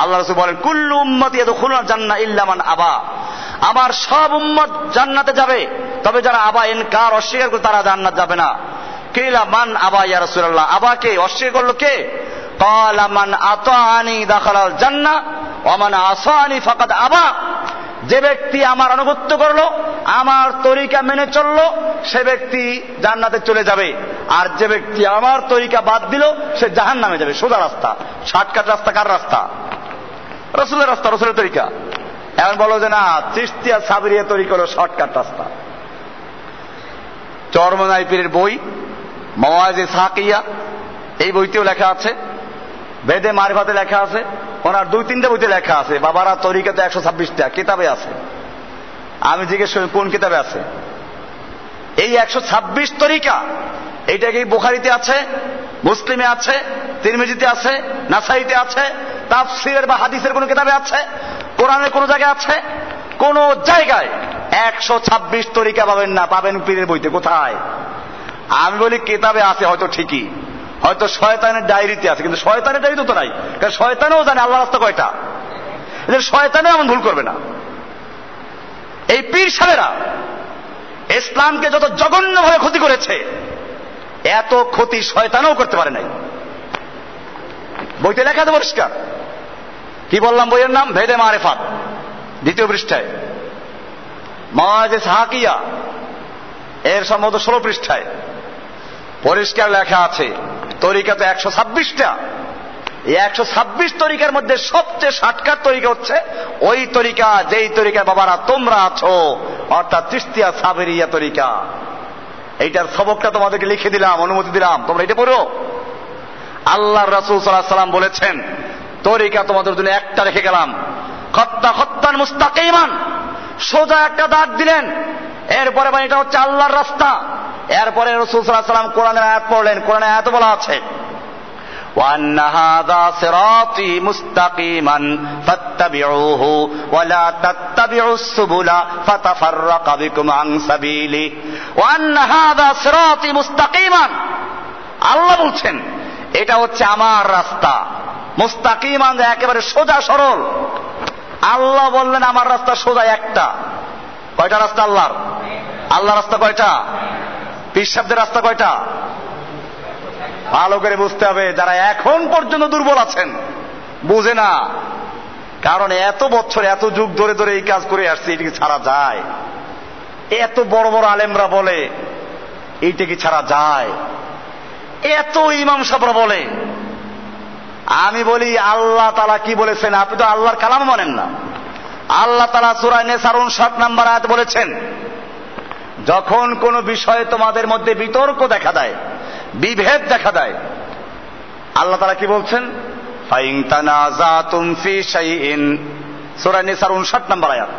আল্লাহ রাসূল বলেন কুল্লু উম্মতি ইয়াদখুলুল জান্নাহ ইল্লা মান আবা, আমার সব উম্মত জান্নাতে যাবে, তবে যারা আবা ইনকার অস্বীকার করে তারা জান্নাত যাবে না। কিলা মান আবা ইয়া রাসূলুল্লাহ, আবা কে, অস্বীকার করলো কে? ক্বালা মান আতাআনি দাখালাল জান্নাহ ওয়া মান আসানি ফাকাদ আবা, যে ব্যক্তি আমার আনুগত্য করলো, আমার তরিকা মেনে চললো, সে ব্যক্তি জান্নাতে চলে যাবে, আর যে ব্যক্তি আমার তরিকা বাদ দিল সে জাহান্নামে যাবে। সোজা রাস্তা, শর্টকাট রাস্তা। কার রাস্তা? রাসূলের রাস্তা, রাসূলের তরিকা। এখন বলো যে না, চিশতিয়া সাবরিয়া তরিকা হলো শর্টকাট রাস্তা। চরমনাই পীরের বই মাওয়াইজে সাকিয়া, এই বইতেও লেখা আছে, বেদে মারিফাতে লেখা আছে, ওনার 2-3টা বইতে লেখা আছে। বাবারা তরিকাতে 126টা কিতাবে আছে। আমি জিজ্ঞেস করি কোন কিতাবে আছে? এই 126 তরিকা, এইটা কি বুখারীতে আছে, মুসলিমে আছে, তিরমিজিতে আছে, নাসাইতে আছে, তাফসীরের বা হাদিসের কোন কিতাবে আছে, কোরআনের কোন জায়গায় আছে? কোন জায়গায় 126 তরিকা পাবেন না। পাবেন পীরের বইতে। কোথায়? আমি বলি কিতাবে আছে হয়তো ঠিকই, হয়তো শয়তানের ডায়েরিতে আছে, কিন্তু শয়তানের ডায়েরিতে তো নাই, কারণ শয়তানও জানে আল্লাহর রাস্তা কয়টা। শয়তানও এমন ভুল করবে না। এই পীর সাহেবেরা ইসলামকে যত জঘন্যভাবে ক্ষতি করেছে, এত ক্ষতি শয়তানও করতে পারে নাই। বইতে লেখা আছে পরিষ্কার। কি বললাম বইয়ের নাম? ভেদে মারিফাত, 2য় পৃষ্ঠায়। মাওয়াইজে সাকিয়া এর সম্ভবত 16 পৃষ্ঠায় পরিষ্কার লেখা আছে তরিকা তো 126টা। এই 126 তরিকার মধ্যে সবচেয়ে শর্টকাট তরিকা হচ্ছে ওই তরিকা যেই তরিকা বাবারা তোমরা আছো, অর্থাৎ চিশতিয়া সাবেরিয়া তরিকা। এইটার সবকটা তোমাদেরকে লিখে দিলাম, অনুমতি দিলাম, তোমরা এটা পড়ো। আল্লাহর রাসূল সাল্লাল্লাহু আলাইহি ওয়াসাল্লাম বলেছেন তরিকা তোমাদের জন্য একটা রেখে গেলাম, খত্তান মুস্তাকিমান, সোজা একটা দাগ দিলেন। এরপরে এটা হচ্ছে আল্লাহর রাস্তা। এরপরে রাসূল সাল্লাল্লাহু আলাইহি ওয়াসাল্লাম কোরআনের আয়াত পড়লেন। কোরআনের আয়াতে বলা আছে وأن هذا صراطي مستقيما فاتبعوه ولا تتبعوا السبل فتفرق بكم عن سبيله وأن هذا صراطي مستقيما। আল্লাহ বলছেন এটা হচ্ছে আমার রাস্তা, মুস্তাকিমান, একেবারে সোজা সরল। আল্লাহ বললেন আমার রাস্তা সোজা একটা। কয়টা রাস্তা আল্লাহর? আল্লাহ রাস্তা কয়টা? পীর সাহেবদের রাস্তা কয়টা? ভালো করে বুঝতে হবে। যারা এখন পর্যন্ত দুর্বল আছেন, বুঝে না, কারণ এত বছর এত যুগ ধরে ধরে এই কাজ করে আসছে, এটাকে ছাড়া যায়? এত বড় বড় আলেমরা বলে এইটা কি ছাড়া যায়? এত ইমাম সাহেবরা বলে। আমি বলি আল্লাহ তাআলা কি বলেছেন? আপনি তো আল্লাহর কালাম মানেন না। আল্লাহ তাআলা সূরা নিসার 59 নম্বর আয়াত বলেছেন, যখন কোন বিষয়ে তোমাদের মধ্যে বিতর্ক দেখা দেয়, বিভেদ দেখা দেয়, আল্লাহ তাআলা কি বলছেন? ফাইন তানাজাতুম ফি শাইইন, সূরা নিসার 59 নম্বর আয়াত।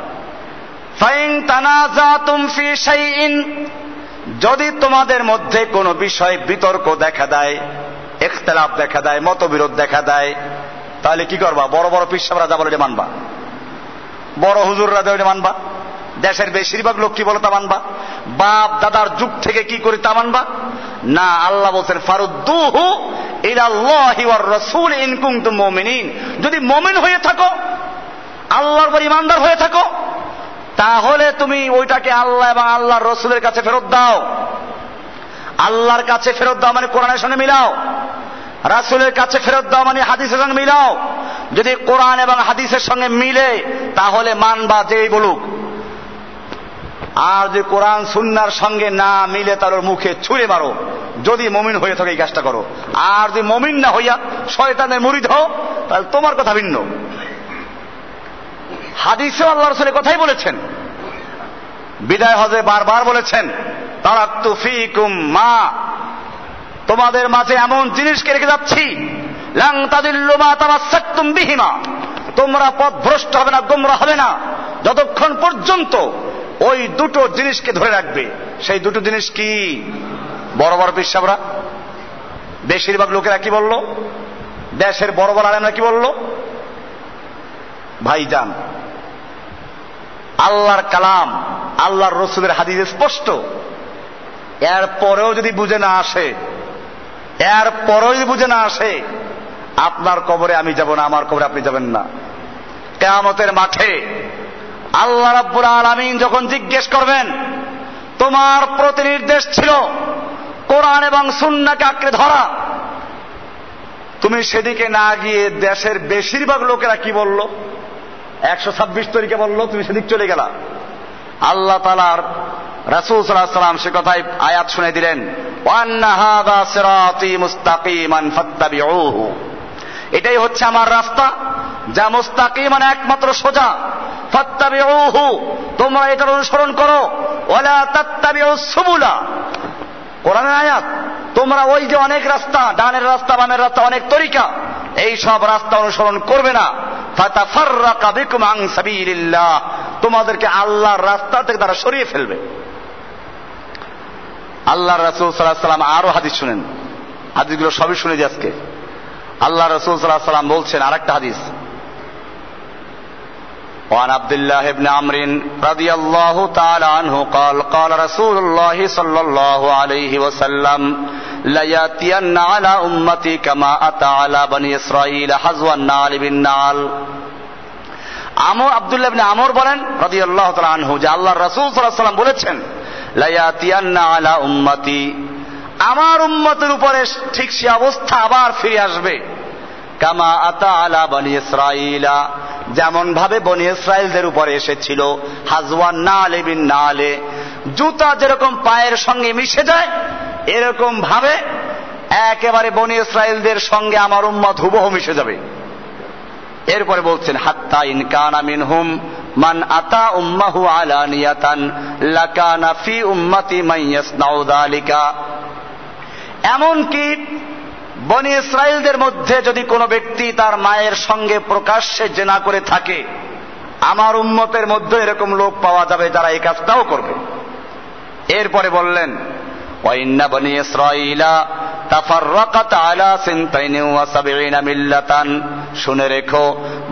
ফাইন তানাজাতুম ফি শাইইন, যদি তোমাদের মধ্যে কোনো বিষয়ে বিতর্ক দেখা দেয়, ইখতিলাফ দেখা দেয়, মতবিরোধ দেখা দেয়, তাহলে কি করবা? বড় বড় পীর সাহেবরা যা বলে মানবা, বড় হুজুররা যা মানবা, দেশের বেশিরভাগ লোক কি বলে তা মানবা, বাপ দাদার যুগ থেকে কি করে তা মানবা? না, আল্লাহ বলছেন ফারুদ্দুহু ইলাল্লাহি ওয়ার রাসূল ইন কুনতুম মুমিনিন, যদি মুমিন হয়ে থাকো, আল্লাহর উপর ঈমানদার হয়ে থাকো, তাহলে তুমি ওইটাকে আল্লাহ এবং আল্লাহর রাসূলের কাছে ফেরত দাও। আল্লাহর কাছে ফেরত দাও মানে কোরআনের সঙ্গে মিলাও, রাসূলের কাছে ফেরত দাও মানে হাদিসের সঙ্গে মিলাও। যদি কোরআন এবং হাদিসের সঙ্গে মিলে তাহলে মানবা যেই বলুক, আর যদি কোরআন সুন্নাহর সঙ্গে না মিলে তার মুখে ছুঁড়ে মারো, যদি মুমিন হয়ে থাকে এই কাজটা করো। আর যদি মুমিন না হইয়া শয়তানের মুরিদ হও, তাহলে তোমার কথা ভিন্ন। হাদিসে আল্লাহ রাসূলের কথাই বলেছেন, বিদায় হজে বারবার বলেছেন, তারাকতু ফীকুম মা, তোমাদের মাঝে এমন জিনিসকে রেখে যাচ্ছি, লাং তাদিল্লু মা তামাসসাকতুম বিহিমা, তোমরা পথভ্রষ্ট হবে না, গোমরা হবে না, যতক্ষণ পর্যন্ত ওই দুটো জিনিসকে ধরে রাখবে। সেই দুটো জিনিস কি? বড় বড় পীর সাহেবরা, বেশিরভাগ লোকেরা কি বলল? দেশের বড় বড় আলেমরা কি বলল? ভাইজান, আল্লাহর কালাম, আল্লাহর রাসূলের হাদিস স্পষ্ট, এরপরেও যদি বুঝে না আসে, আপনার কবরে আমি যাব না, আমার কবরে আপনি যাবেন না। কিয়ামতের মাঠে আল্লাহ রাব্বুল আলামিন যখন জিজ্ঞেস করবেন, তোমার প্রতি নির্দেশ ছিল কোরআন এবং সুন্নাহকে আঁকড়ে ধরা, তুমি সেদিকে না গিয়ে দেশের বেশিরভাগ লোকেরা কি বলল, 126 তরিকা বলল, তুমি সেদিক চলে গেলা। আল্লাহ তাআলার রাসূল সাল্লাল্লাহু আলাইহি ওয়াসাল্লাম সে কথাই আয়াত শুনে দিলেন, ওয়ান্না হাযা সিরাতী মুস্তাকিমান ফাত্তাবিউহু, এটাই হচ্ছে আমার রাস্তা, যা মুস্তাকিম মানে একমাত্র সোজা। ফাত্তাবিউহু, তোমরা এটার অনুসরণ করো। ওয়ালা তাত্তাবিউস সুবুলা, কোরআনের আয়াত। তোমরা ওই যে অনেক রাস্তা, ডানের রাস্তা বামের রাস্তা, অনেক তরিকা, এই সব রাস্তা অনুসরণ করবে না। ফাতাফাররাকা বিকুম আন সাবিলিল্লাহ, তোমাদেরকে আল্লাহর রাস্তা থেকে তারা সরিয়ে ফেলবে। আল্লাহর রাসূল সাল্লাল্লাহু আলাইহি ওয়াসাল্লাম আরো হাদিস শুনেন, হাদিসগুলো সবই শুনে দিই আজকে। আল্লাহ রাসূল সাল্লাল্লাহু আলাইহি ওয়াসাল্লাম বলছেন আরেকটা হাদিস, وعن عبد الله بن عمرو رضي الله تعالى عنه قال قال رسول الله صلى الله عليه وسلم لا يأتين على أمتي كما أتى على بني إسرائيل حظو النعل بالنعل। আব্দুল্লাহ ইবনে আমর বলেন রাদিয়াল্লাহু তাআলা আনহু যে আল্লাহর রাসূল সাল্লাল্লাহু আলাইহি ওয়াসাল্লাম বলেছেন, লা ইয়াতিয়ান্না আলা উম্মতি, আমার উম্মতের উপরে ঠিক সে অবস্থা আবার ফিরে আসবে, কামা আতা আলা বনি ইসরাঈলা, যেমন ভাবে বনি ইসরাইলদের উপরে এসেছিল, হাজওয়ান নালে বিন নালে, জুতা যেরকম পায়ের সঙ্গে মিশে যায় এরকম ভাবে একেবারে বনি ইসরাইলদের সঙ্গে আমার উম্মত হুবহু মিশে যাবে। এরপরে বলছেন, হাত্তা ইন কানা মিনহুম মান আতা উম্মাহু আলানিয়াতান লাকানা ফি উম্মতি মান ইয়াসনাউ যালিকা, এমনকি বনি ইসরাইলদের মধ্যে যদি কোনো ব্যক্তি তার মায়ের সঙ্গে প্রকাশ্যে জেনা করে থাকে, আমার উম্মতের মধ্যে এরকম লোক পাওয়া যাবে যারা এই কাজটাও করবে। এরপরে বললেন, ওয়া ইন্না বনি ইসরাঈলা তাফাররাকাত আলা সিনতাইনি ওয়া সাবঈনা মিল্লাতান, শুনে রেখো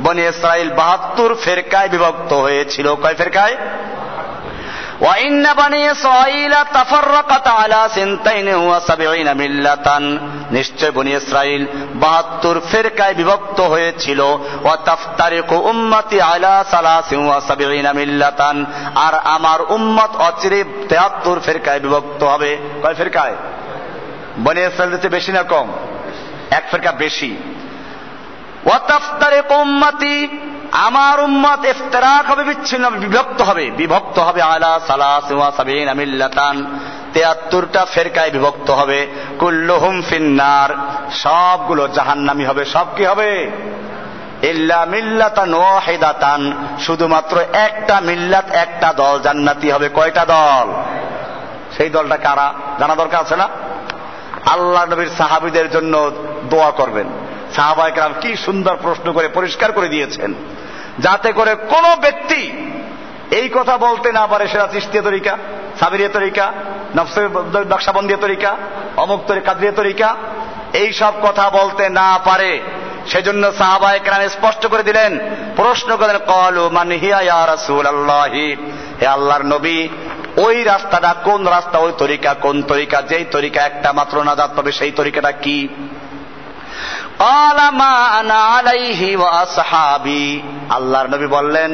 বনি ইসরাইল 72 ফিরকায় বিভক্ত হয়েছিল। কয় ফিরকায়? ওয়া ইন্না বনি ইসরাঈলা তাফাররাকাত আলা সিনতাইনি ওয়া সাবঈনা মিল্লাতান, নিশ্চয় বনি ইসরাইল 72 ফিরকায় বিভক্ত হয়েছিল। ওয়া তাফতারিকু উম্মতি আলা সালাসিন ওয়া সাবঈনা মিল্লাতান, আর আমার উম্মত অচিরে 73 ফিরকায় বিভক্ত হবে। কয় ফিরকায়? বনি ইসরাইলের চেয়ে বেশি না কম? এক ফিরকা বেশি। ওয়া তাফতারিকু উম্মতি, আমার উম্মত ইফতিরাক হবে, বিচ্ছিন্ন বিভক্ত হবে আলা সালাসিন ওয়া সাবঈনা মিল্লাতান, 73টা ফিরকায় বিভক্ত হবে। কুল্লুহুম ফিন্নার, সবগুলো জাহান্নামী হবে। সব কি হবে? ইল্লা মিল্লাতান ওয়াহিদাতান, শুধুমাত্র একটা মিল্লাত, একটা দল জান্নাতি হবে। কয়টা দল? সেই দলটা কারা জানা দরকার আছে না? আল্লাহ নবীর সাহাবীদের জন্য দোয়া করবেন। সাহাবায়ে কেরাম কি সুন্দর প্রশ্ন করে পরিষ্কার করে দিয়েছেন, যাতে করে কোন ব্যক্তি এই কথা বলতে না পারে সেটা চিশতিয়া তরিকা, সাবিরিয়া তরিকা, নকশবন্দিয়া তরিকা, অমুক তরিকা, কাদরিয়া তরিকা, এই সব কথা বলতে না পারে। সেজন্য সাহাবায়ে কেরাম স্পষ্ট করে দিলেন, প্রশ্ন করলেন, ক্বালু মান হিয়া ইয়া রাসূলুল্লাহি, হে আল্লাহর নবী ওই রাস্তাটা কোন রাস্তা, ওই তরিকা কোন তরিকা, যেই তরিকা একটা মাত্র নাজাত পাবে সেই তরিকাটা কি? ক্বালা মা আনা আলাইহি ওয়া আসহাবি, আল্লাহর নবী বললেন,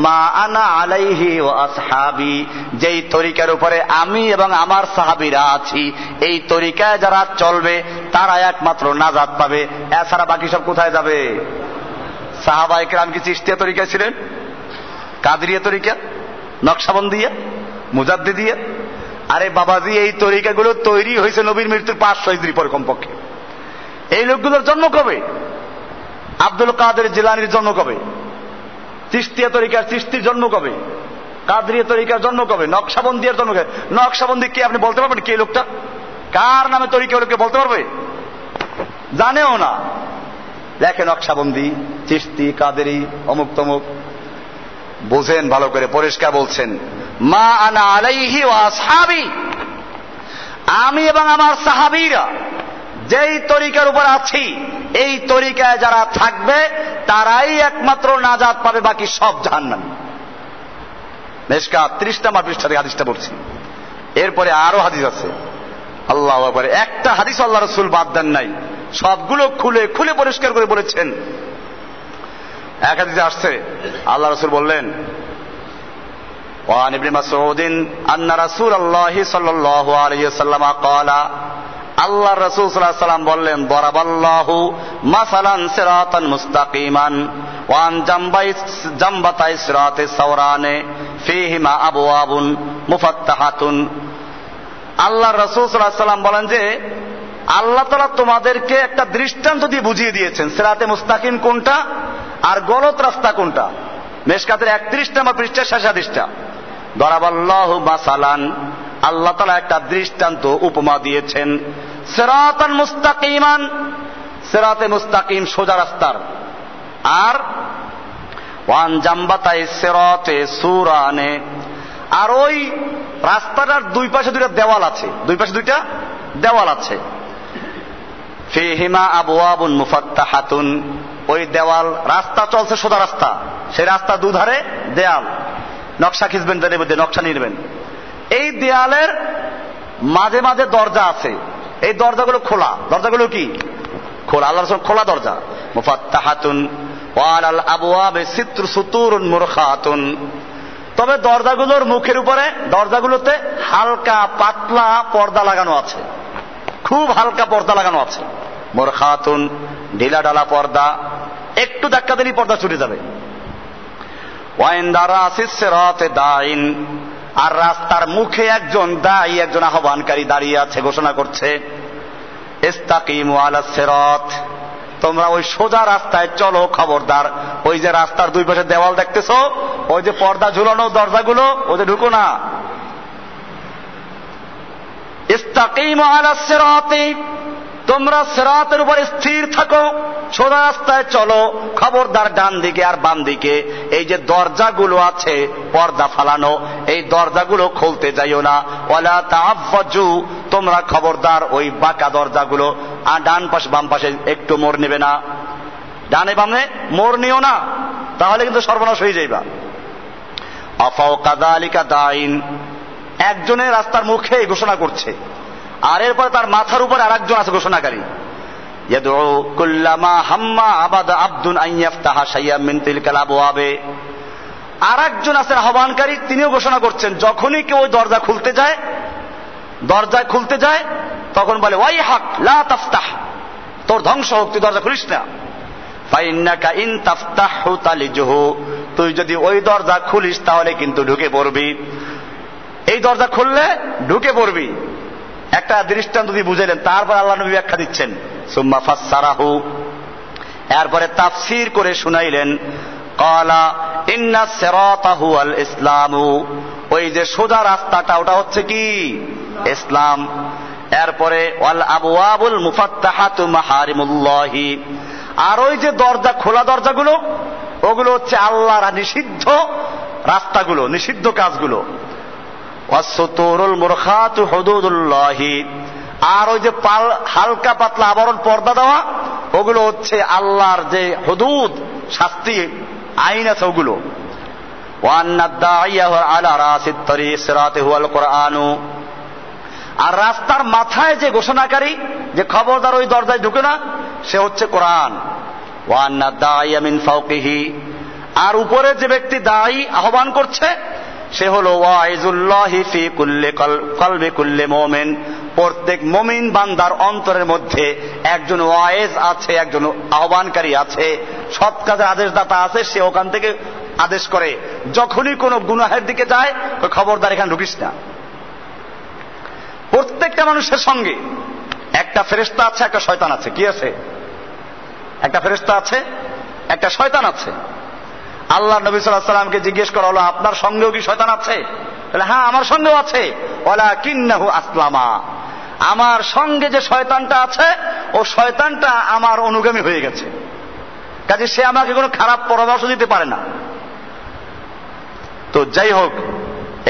মা আনা আলাইহি ওয়া আসহাবি, যেই তরিকার উপরে আমি এবং আমার সাহাবীরা আছি, এই তরিকায় যারা চলবে তারা একমাত্র নাজাত পাবে, এছাড়া বাকি সব কোথায় যাবে? সাহাবায়ে কেরাম কি চিশতিয়া তরিকা ছিলেন, কাদরিয়া তরিকা, নকশবন্দিয়া, মুজাদ্দিদিয়া? আরে বাবাজি, এই তরিকাগুলো তৈরি হয়েছে নবীর মৃত্যুর 500 হিজরি পরে কমপক্ষে। এই লোকগুলোর জন্ম কবে? আব্দুল কাদের জিলানীর জন্ম কবে? চিশতিয়া তরিকার চিশতির জন্ম কবে? কাদরিয়া তরিকার জন্ম কবে? নকশবন্দিয়ার জন্ম কবে? নকশবন্দি কে আপনি বলতে পারবেন? কে লোকটা? কার নামে তরিকা লোককে বলতে পারবে? জানেও না। দেখেন, নকশবন্দি, চিশতি, কাদেরি, অমুক তমুক, বুঝেন ভালো করে, পরিষ্কার বলছেন, মা আনা আলাইহি ওয়া আসহাবি, আমি এবং আমার সাহাবীরা যেই তরিকার উপর আছি, এই তরিকায় যারা থাকবে তারাই একমাত্র নাজাত পাবে, বাকি সব জাহান্নামী। মিশকাত 30 নম্বর পৃষ্ঠা থেকে হাদিসটা পড়ছি। এরপরে আরো হাদিস আছে। আল্লাহু আকবার, একটা হাদিস আল্লাহ রাসূল বাদ দেন নাই, সবগুলো খুলে খুলে পরিষ্কার করে বলেছেন। এক হাদিসে আসছে আল্লাহ রাসূল বললেন, ওয়ান ইবনে মাসউদিন আন্না রাসূলুল্লাহি সাল্লাল্লাহু আলাইহি ওয়াসাল্লাম ক্বালা, আল্লাহ রাসূল সাল্লাল্লাহু আলাইহি ওয়াসাল্লাম বললেন, দরাবাল্লাহু মাসালান সিরাতান মুস্তাকিমান ওয়ান জামবাতাই সিরাতে সাওরানে ফীহিমা আবওয়াবুন মুফাত্তাহাতুন। আল্লাহ রাসূল সাল্লাল্লাহু আলাইহি ওয়াসাল্লাম বলেন যে আল্লাহ তাআলা তোমাদেরকে একটা দৃষ্টান্ত দিয়ে বুঝিয়ে দিয়েছেন সিরাতে মুস্তাকিম কোনটা আর গলত রাস্তা কোনটা। মেশকাতের 31 নম্বর পৃষ্ঠা শেষ হাদিসটা। দরাবাল্লাহু মাসালান, আল্লাহ তাআলা একটা দৃষ্টান্ত উপমা দিয়েছেন, সিরাতান মুস্তাকিমান, সিরাতে মুস্তাকিম সোজা রাস্তার, আর ওয়ান জামবাতাই সিরাতে সুরানে, আর ওই রাস্তাটার দুই পাশে দুইটা দেওয়াল আছে, দুই পাশে দুইটা দেওয়াল আছে। ফীহিমা আবওয়াবুন মুফাত্তাহাতুন, ওই দেওয়াল, রাস্তা চলছে সোজা রাস্তা, সেই রাস্তা দুধারে দেয়াল, নকশা খিঁচবেন, নকশা নিবেন। এই দেয়ালের মাঝে মাঝে দরজা আছে, এই দরজাগুলো খোলা, দরজাগুলো কি খোলা, আল্লাহ রাসূল খোলা দরজা। মুফাত্তাহাতুন ওয়ালাল আবওয়াবে সিত্রু সুতুরুন মুরখাতুন, তবে দরজাগুলোর মুখের উপরে, দরজাগুলোতে হালকা পাতলা পর্দা লাগানো আছে, খুব হালকা পর্দা লাগানো আছে। মুরখাতুন, ঢিলা ঢালা পর্দা, একটু ধাক্কা দিলেই পর্দা ছুটে যাবে। ওয়াইন্দা রাসিস সিরাতে দাইন, আর রাস্তার মুখে একজন দায়ী, একজন আহ্বানকারী দাঁড়িয়ে আছে, ঘোষণা করছে, ইস্তাকিমু আলাস সিরাত, তোমরা ওই সোজা রাস্তায় চলো, খবরদার ওই যে রাস্তার দুই পাশে দেওয়াল দেখতেছো, ওই যে পর্দা ঝুলানো দরজাগুলো, ওতে ঢুকো না। ইস্তাকিমু আলাস সিরাতি, তোমরা সিরাতের উপর স্থির থাকো, সোজা রাস্তায় চলো, খবরদার ডান দিকে আর বাম দিকে এই যে দরজাগুলো আছে পর্দা ফালানো, এই দরজাগুলো খুলতে যাইও না। ওয়ালা তাআফফাজু, তোমরা খবরদার ওই বাঁকা দরজাগুলো আর ডান পাশে বাম পাশে একটু মোড় নেবে না, ডানে বামে মোড় নিও না, তাহলে কিন্তু সর্বনাশ হয়ে যাইবা। আফাওকা যালিকা দাইন, একজনের রাস্তার মুখে ঘোষণা করছে, আর এরপরে তার মাথার উপর আরেকজন আছে ঘোষণাকারী। ইয়াদউ কুল্লামা হাম্মা আবাদা আবদুন আন ইফতাহা শাইয়াম মিন তিলকাল আবওয়াবে, আরেকজন আছে আহ্বানকারী, তিনিও ঘোষণা করছেন, যখনই কেউ ওই দরজা খুলতে যায়, দরজা খুলতে যায়, তখন বলে ওয়াইহাক লা তাফতাহ, তোর ধ্বংস হোক, তুই দরজা খুলিস না। ফাইন্নাকা ইন তাফতাহু তালিজহু, তুই যদি ওই দরজা খুলিস তাহলে কিন্তু ঢুকে পড়বি, এই দরজা খুললে ঢুকে পড়বি। একটা দৃষ্টান্ত দিয়ে বুঝাইলেন, তারপর আল্লাহ নবী ব্যাখ্যা দিচ্ছেন, সুম্মা ফাসসারাহু, এরপরে তাফসীর করে শুনাইলেন, ক্বালা ইন্না সিরাতা হুয়াল ইসলামু, ওই যে সোজা রাস্তাটা ওটা হচ্ছে কি ইসলাম। এরপরে ওয়াল আবওয়াবুল মুফাত্তাহাতু মাহারিমুল্লাহি, আর ওই যে দরজা খোলা দরজাগুলো, ওগুলো হচ্ছে আল্লাহর নিষিদ্ধ রাস্তাগুলো, নিষিদ্ধ কাজগুলো। ওয়াসসুতুরুল মুরখাতু হুদুদুল্লাহি, আর ওই যে হালকা পাতলা আবরণ পর্দা দেওয়া, ওগুলো হচ্ছে আল্লাহর যে হুদুদ, শাস্তি আইন আছে ওগুলো। ওয়ান্নাদ দাইয়া আলা রাসিত তরিক সিরাতে হুয়াল কুরআনু, আর রাস্তার মাথায় যে ঘোষণাকারী, যে খবরদার ওই দরজায় ঢুকে না, সে হচ্ছে কোরআন। ওয়ান্নাদ দাইয়া মিন ফাওকিহি, আর উপরে যে ব্যক্তি দায়ী আহ্বান করছে, সে হলো ওয়াইজুল্লাহি ফি কুল্লি কলবি কুল্লি মুমিন, প্রত্যেক মুমিন বান্দার অন্তরের মধ্যে একজন ওয়াইজ আছে, একজন আহ্বানকারী আছে, সৎ কাজের আদেশদাতা আছে, সে ওখান থেকে আদেশ করে, যখনই কোনো গুনাহের দিকে যায়, ওই খবরদার এখানে ঢুকিস না। প্রত্যেকটা মানুষের সঙ্গে একটা ফেরেশতা আছে, একটা শয়তান আছে। কি আছে? একটা ফেরেশতা আছে, একটা শয়তান আছে। আল্লাহ নবী সাল্লাল্লাহু আলাইহি সাল্লামকে জিজ্ঞেস করা হলো, আপনার সঙ্গেও কি শয়তান আছে? বলে হ্যাঁ, আমার সঙ্গেও আছে। ওয়ালাকিন্নাহু আসলামা, আমার সঙ্গে যে শয়তানটা আছে, ও শয়তানটা আমার অনুগামী হয়ে গেছে, কাজে সে আমাকে কোনো খারাপ পরামর্শ দিতে পারে না। তো যাই হোক,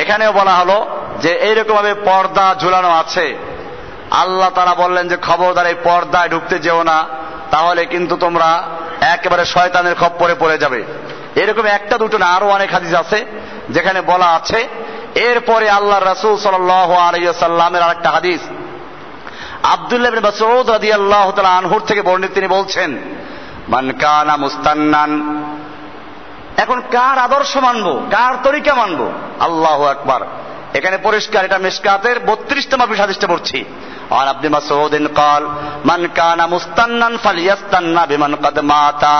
এখানেও বলা হলো যে এইরকম ভাবে পর্দা ঝুলানো আছে। আল্লাহ তাআলা বললেন যে খবরদার এই পর্দায় ঢুকতে যেও না, তাহলে কিন্তু তোমরা একেবারে শয়তানের খপ্পরে পড়ে যাবে। এরকম একটা দুটো না, আরো অনেক হাদিস আছে যেখানে বলা আছে এরপরে আল্লাহ রাসূল সাল্লাল্লাহু আলাইহি ওয়াসাল্লামের আরেকটা হাদিস আব্দুল্লাহ ইবনে মাসউদ রাদিয়াল্লাহু তাআলা আনহুর থেকে বর্ণিত, তিনি বলছেন মান কানা মুস্তান্নান। এখন কার আদর্শ মানবো, কার তরিকা মানবো? আল্লাহু আকবার। এখানে পরিষ্কার, এটা মিশকাতের 32 নম্বর হাদিসটা পড়ছি। আর ইবনে মাসউদ قال মান কানা মুস্তান্নান ফালিয়াস্তান্না বিমান কাদ মাতা।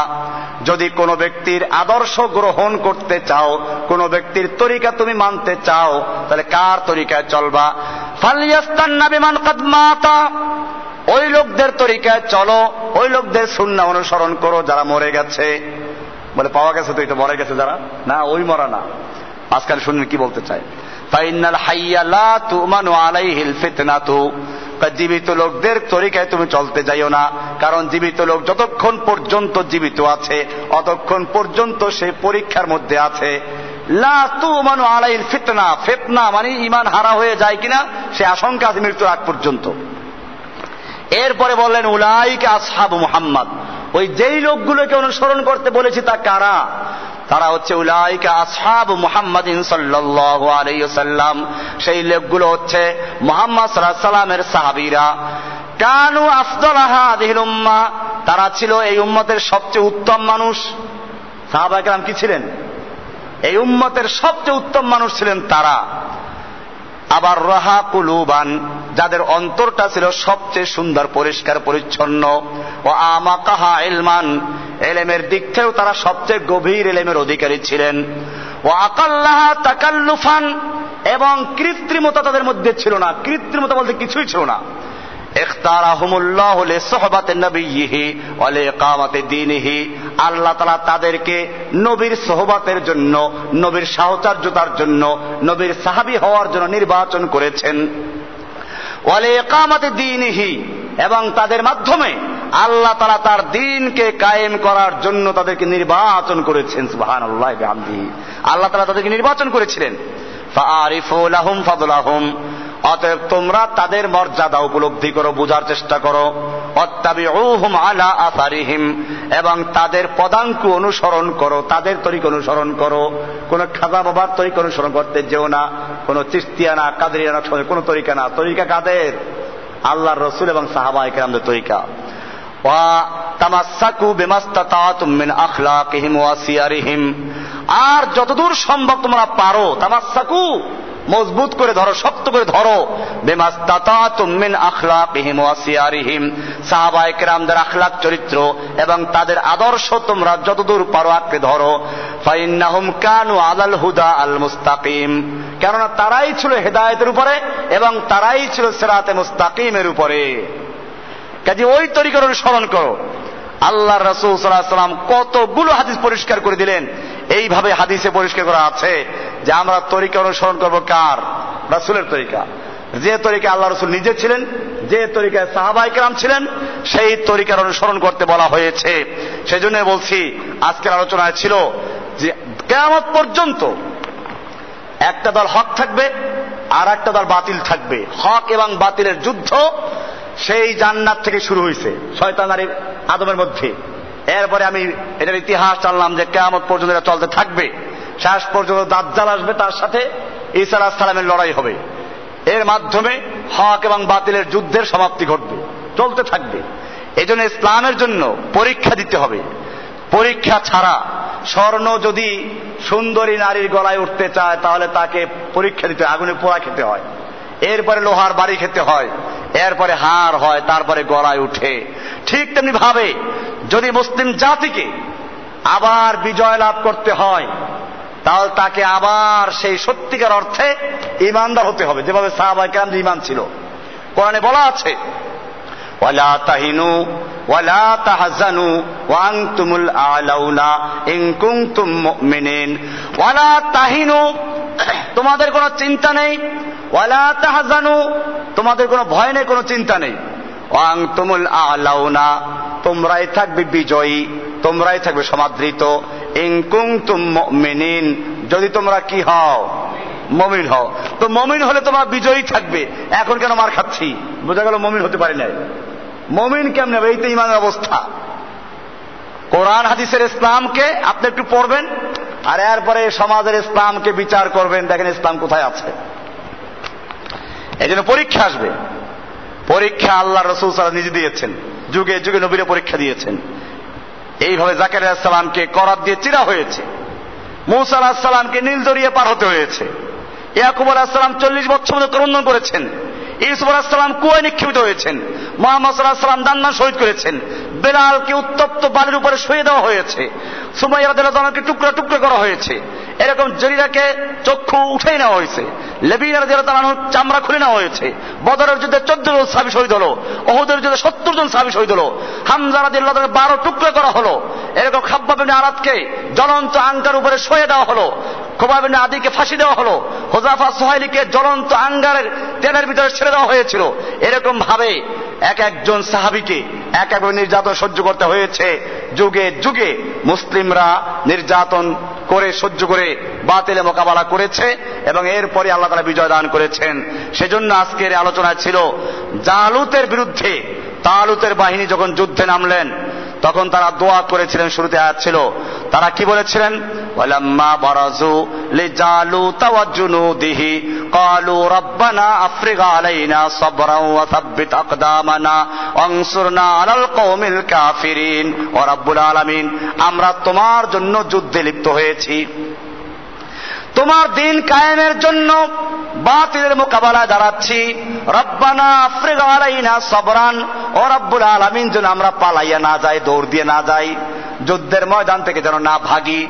যদি কোনো ব্যক্তির আদর্শ গ্রহণ করতে চাও, কোনো ব্যক্তির তরিকা তুমি মানতে চাও, তাহলে কার তরিকায় চলবা? ফালিয়াস্তান্না বিমান কাদ মাতা, ওই লোকদের তরিকায় চলো, ওই লোকদের সুন্নাহ অনুসরণ করো যারা মরে গেছে। বলে পাওয়া গেছে তো, এটা মরে গেছে যারা, না ওই মরা না। আজকাল শুনুন কি বলতে চায়, ফাইনাল হাইয়া লা তুমানু আলাইহিল ফিতনাতু, জীবিত লোকদের তরিকায় তুমি চলতে যাইও না, কারণ জীবিত লোক যতক্ষণ পর্যন্ত জীবিত আছে অতক্ষণ পর্যন্ত সে পরীক্ষার মধ্যে আছে। লা তুমানু আলাইহিল ফিতনা, ফিতনা মানে ঈমান হারা হয়ে যায় কিনা সে আশঙ্কা আছে মৃত্যুর আগ পর্যন্ত। এরপরে বললেন উলাইকা আসহাবু মুহাম্মদ, ওই যেই লোকগুলোকে অনুসরণ করতে বলেছি তা কারা? তারা হচ্ছে উলাইকা আসহাবু মুহাম্মাদিন সাল্লাল্লাহু আলাইহি ওয়াসাল্লাম, সেই লোকগুলো হচ্ছে মুহাম্মদ সাল্লাল্লাহু আলাইহি ওয়াসাল্লামের সাহাবীরা। কানু আফদালা হাযিহিল উম্মাহ, তারা ছিল এই উম্মতের সবচেয়ে উত্তম মানুষ। সাহাবায়ে কেরাম কি ছিলেন? এই উম্মতের সবচেয়ে উত্তম মানুষ ছিলেন তারা। আবার রাহা কুলুবান, যাদের অন্তরটা ছিল সবচেয়ে সুন্দর পরিষ্কার পরিচ্ছন্ন। ও আমাকাহা ইলমান, এলেমের দিক থেকেও তারা সবচেয়ে গভীর এলেমের অধিকারী ছিলেন। ও আকাল্লাহা তাকাল্লুফান, এবং কৃত্রিমতা তাদের মধ্যে ছিল না, কৃত্রিমতা বলতে কিছুই ছিল না। ইখতারাহুমুল্লাহু লিসুহবাতি নবিয়্যিহি ওয়া লিইকামাতি দীনিহি, আল্লাহ তাআলা তাদেরকে নবীর সোহবতের জন্য, নবীর সাহচর্যতার জন্য, নবীর সাহাবী হওয়ার জন্য নির্বাচন করেছেন। ওয়া লিইকামাতি দীনিহি, এবং তাদের মাধ্যমে আল্লাহ তাআলা তার দ্বীনকে কায়েম করার জন্য তাদেরকে নির্বাচন করেছেন। সুবহানাল্লাহি ওয়া বিহামদিহি, আল্লাহ তাআলা তাদেরকে নির্বাচন করেছিলেন। ফাআরিফু লাহুম ফাদলাহুম, অতএব তোমরা তাদের মর্যাদা উপলব্ধি করো, বোঝার চেষ্টা করো। অত্তাবিউহুম আলা আসারিহিম, এবং তাদের পদাঙ্ক অনুসরণ করো, তাদের তরিকা অনুসরণ করো। কোন খাজা বাবার তরিকা অনুসরণ করতে যেও না, কোন চিশতিয়ানা কাদেরিয়ানা কোন তরিকা না। তরিকা কাদের? আল্লাহর রাসূল এবং সাহাবায়ে কেরামদের তরিকা। ওয়া তামাসসাকু বিমাস্তাতাতুম মিন আখলাকিহিম ওয়া সিয়ারিহিম, আর যতদূর সম্ভব তোমরা পারো, তামাসসাকু মজবুত করে ধরো, শক্ত করে ধরো, বিমাস্তাতাতুম মিন আখলাকিহিম ওয়া সিয়ারিহিম, সাহাবায়ে কেরামদের আখলাক চরিত্র এবং তাদের আদর্শ তোমরা যতদূর পারো আঁকড়ে ধরো। ফাইন্নাহুম কানু আলাল হুদা আল মুস্তাকিম, কেননা তারাই ছিল হেদায়েতের উপরে এবং তারাই ছিল সিরাতে মুস্তাকিমের উপরে। কাজে ওই তরিকার অনুসরণ করো। আল্লাহর রাসূল সাল্লাল্লাহু আলাইহি ওয়াসাল্লাম কতগুলো হাদিস পরিষ্কার করে দিলেন। এইভাবে হাদিসে পরিষ্কার করা আছে যে আমরা তরিকা অনুসরণ করব কার? রাসূলের তরিকা। যে তরিকা আল্লাহ রাসূল নিজে ছিলেন, যে তরিকায় সাহাবায়ে কেরাম ছিলেন, সেই তরিকার অনুসরণ করতে বলা হয়েছে। সেজন্য বলছি আজকের আলোচনায় ছিল যে কিয়ামত পর্যন্ত একটা দল হক থাকবে আর একটা দল বাতিল থাকবে। হক এবং বাতিলের যুদ্ধ সেই জান্নাত থেকে শুরু হয়েছে শয়তান আর আদমের মধ্যে। এরপরে আমি এটার ইতিহাস জানলাম যে কিয়ামত পর্যন্ত এটা চলতে থাকবে। শেষ পর্যন্ত দাজ্জাল আসবে, তার সাথে ঈসা আলাইহিস সালামের লড়াই হবে। এর মাধ্যমে হক এবং বাতিলের যুদ্ধের সমাপ্তি ঘটবে, চলতে থাকবে। এজন্য ইসলামের জন্য পরীক্ষা দিতে হবে। পরীক্ষা ছাড়া, স্বর্ণ যদি সুন্দরী নারীর গলায় উঠতে চায় তাহলে তাকে পরীক্ষা দিতে হয়, আগুনে পোড়া খেতে হয়, এরপরে লোহার বাড়ি খেতে হয়, এরপরে হার হয়, তারপরে গলায় উঠে। ঠিক তেমনি ভাবে যদি মুসলিম জাতিকে আবার বিজয় লাভ করতে হয় তাহলে তাকে আবার সেই সত্যিকার অর্থে ঈমানদার হতে হবে, যেভাবে সাহাবায়ে কেরামদের ঈমান ছিল। কোরআনে বলা আছে ওয়ালা তাহিনু ওয়ালা তাহজানু ওয়া আনতুমুল আ'লাউনা ইন কুনতুম মুমিনিন। ওয়ালা তাহিনু, তোমাদের কোনো চিন্তা নেই। ওয়ালা তাহজানু, তোমাদের কোনো ভয় নেই, কোনো চিন্তা নেই। ওয়া আনতুমুল আ'লাউনা, তোমরাই থাকবে বিজয়ী, তোমরাই থাকবে সমাদৃত। ইন কুনতুম মুমিনিন, যদি তোমরা কি হও? মুমিন হও। তো মুমিন হলে তোমরা বিজয়ী থাকবে। এখন কেন মার খাচ্ছি? বোঝা গেল মুমিন হতে পারি নাই। মুমিন কেমনে হবে? এই তো ঈমানের অবস্থা। কোরআন হাদিসের ইসলামকে আপনি একটু পড়বেন, আর এরপরে সমাজের ইসলামকে বিচার করবেন, দেখেন ইসলাম কোথায় আছে। এই জন্য পরীক্ষা আসবে। পরীক্ষা আল্লাহ রাসূল সাল্লাল্লাহু আলাইহি ওয়াসাল্লাম নিজে দিয়েছেন, যুগে যুগে নবীরা পরীক্ষা দিয়েছেন। এইভাবে জাকারিয়া আলাইহিস সালামকে করাত দিয়ে চিরা হয়েছে, মূসা আলাইহিস সালামকে নীল দরিয়া পার হতে হয়েছে, ইয়াকুব আলাইহিস সালাম 40 বছর ধরে ক্রন্দন করেছেন, ইউসুফ আলাইহিস সালাম কুয়ায় নিক্ষেপিত হয়েছেন, মুহাম্মদ সাল্লাল্লাহু আলাইহি ওয়াসাল্লাম দান্না শহীদ করেছেন, বেলালকে উত্তপ্ত বালির উপরে শুয়ে দেওয়া হয়েছে, সুমাইয়া রাদিয়াল্লাহু আনহাকে টুকরা টুকরা করা হয়েছে, এরকম জরিরাকে চক্ষু উঠে নেওয়া হয়েছে, লেবীনা রাদিয়াল্লাহু আনহু চামড়া খুলে নেওয়া হয়েছে, বদরের যুদ্ধে 14 জন সাহাবী শহীদ হলো, উহুদের যুদ্ধে 70 জন সাহাবী শহীদ হলো, হামজা রাদিয়াল্লাহু আনহু 12 টুকরা করা হলো, এরকম খাব্বাব ইবনে আরাদকে জ্বলন্ত আঙ্গার উপরে শুয়ে দেওয়া হলো, খুবাইব ইবনে আদিকে ফাঁসি দেওয়া হলো, হুযাফা সুহাইলিকে জ্বলন্ত আঙ্গারের তেলের ভিতরে ছেড়ে দেওয়া হয়েছিল। এরকম ভাবে এক একজন সাহাবীকে এক এক নির্যাতন সহ্য করতে হয়েছে। যুগে যুগে মুসলিমরা নির্যাতন করে সহ্য করে বাতিলে মোকাবেলা করেছে এবং এরপরে আল্লাহ তাআলা বিজয় দান করেছেন। সেজন্য আজকের আলোচনা ছিল জালুতের বিরুদ্ধে। তালুতের বাহিনী যখন যুদ্ধে নামলেন তখন তারা দোয়া করেছিলেন, শুরুতে আয়াত ছিল, তারা কি বলেছিলেন? ওয়ালাম্মা বারাজু লিজালুতা ওয়া জুনুদিহি ক্বালু রাব্বানা আফরিগ আলাইনা সাবরান ওয়া সাব্বিত আকদামানা ওয়ানসুরনা আলাল কওমিল কাফিরিন। ও রাব্বুল আলামিন, আমরা তোমার জন্য যুদ্ধে লিপ্ত হয়েছি, তোমার দিন কায়েমের জন্য বাতিলের মোকাবেলায় দাঁড়াচ্ছি। রব্বানা আফরিগ আলাইনা সাবরান, ও রব্বুল আলামিন, যেন আমরা পালাইয়া না যাই, দৌড় দিয়ে না যাই, যুদ্ধের ময়দান থেকে যেন না ভাগি।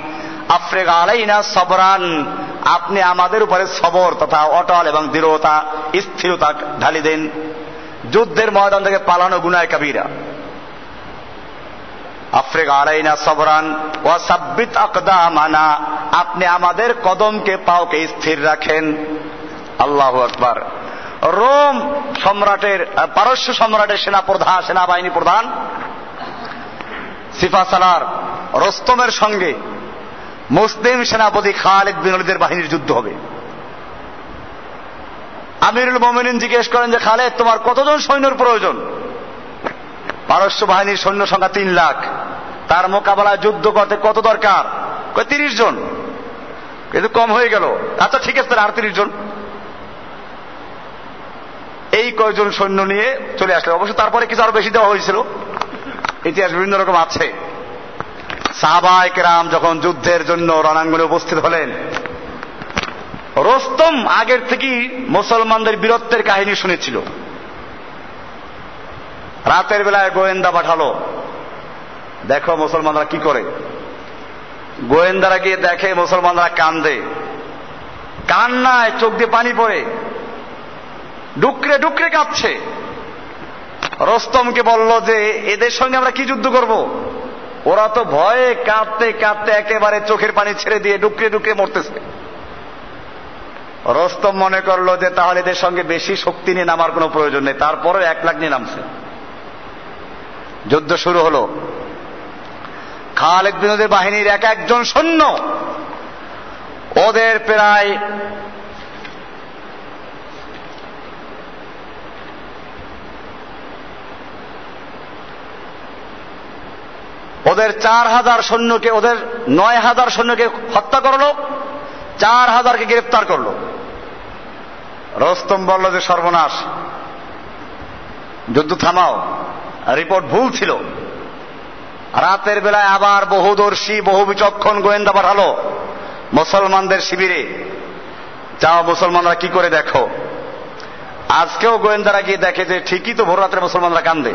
আফরিগ আলাইনা সাবরান, আপনি আমাদের উপরে সবর তথা অটল এবং দৃঢ়তা স্থিরতা ঢালি দেন। যুদ্ধের ময়দান থেকে পালানো গুনাহ কাবীরা। আফরিগ আলাইনা সাবরান ওয়া সাব্বিত আকদামানা, আপনি আমাদের কদমকে পাওকে স্থির রাখেন। আল্লাহু আকবার। রোম সম্রাটের, পারস্য সম্রাটের সেনাবাহিনী প্রধান সিফাসালার রোস্তমের সঙ্গে মুসলিম সেনাপতি খালিদ বিন ওলীদের বাহিনীর যুদ্ধ হবে। আমিরুল মুমিনিন জিজ্ঞেস করেন যে খালিদ, তোমার কতজন সৈন্যের প্রয়োজন? পারস্য বাহিনীর সৈন্য সংখ্যা 3 লাখ, তার মোকাবেলায় যুদ্ধ করতে কত দরকার? 30 জন। কিন্তু কম হয়ে গেল। আচ্ছা ঠিক আছে, আর 30 জন। এই কয়জন সৈন্য নিয়ে চলে আসলে, অবশ্য তারপরে কিছু আরো বেশি দেওয়া হয়েছিল, ইতিহাস বিভিন্ন রকম আছে। সাহাবায়ে কেরাম যখন যুদ্ধের জন্য রণাঙ্গনে উপস্থিত হলেন, রোস্তম আগের থেকেই মুসলমানদের বীরত্বের কাহিনী শুনেছিল। রাতের বেলায় গোয়েন্দা পাঠালো, দেখো মুসলমানরা কি করে। গোয়েন্দারা গিয়ে দেখে মুসলমানরা কান্দে, কান্নায় চোখ দিয়ে পানি পড়ে, ডুকরে ডুকরে কাঁদছে। রোস্তমকে বলল যে এদের সঙ্গে আমরা কি যুদ্ধ করব? ওরা তো ভয়ে কাঁদতে কাঁদতে একেবারে চোখের পানি ছেড়ে দিয়ে ডুকরে ডুকরে মরতেছে। রোস্তম মনে করলো যে তাহলে এদের সঙ্গে বেশি শক্তি নিয়ে নামার কোনো প্রয়োজন নেই, তারপরে 1 লাখ নিয়ে নামছে। যুদ্ধ শুরু হলো। খালিদ বিন ওলীদের বাহিনীর এক একজন সৈন্য, ওদের প্রায় 4000 সৈন্যকে, ওদের 9000 সৈন্যকে হত্যা করলো, 4000কে গ্রেফতার করলো। রোস্তম বলল যে সর্বনাশ, যুদ্ধ থামাও, রিপোর্ট ভুল ছিল। রাতের বেলায় আবার বহুদর্শী বহু বিচক্ষণ গোয়েন্দা পাঠালো মুসলমানদের শিবিরে, যাও মুসলমানরা কি করে দেখো। আজকেও গোয়েন্দারা গিয়ে দেখে যে ঠিকই তো ভোর রাত্রে মুসলমানরা কান্দে।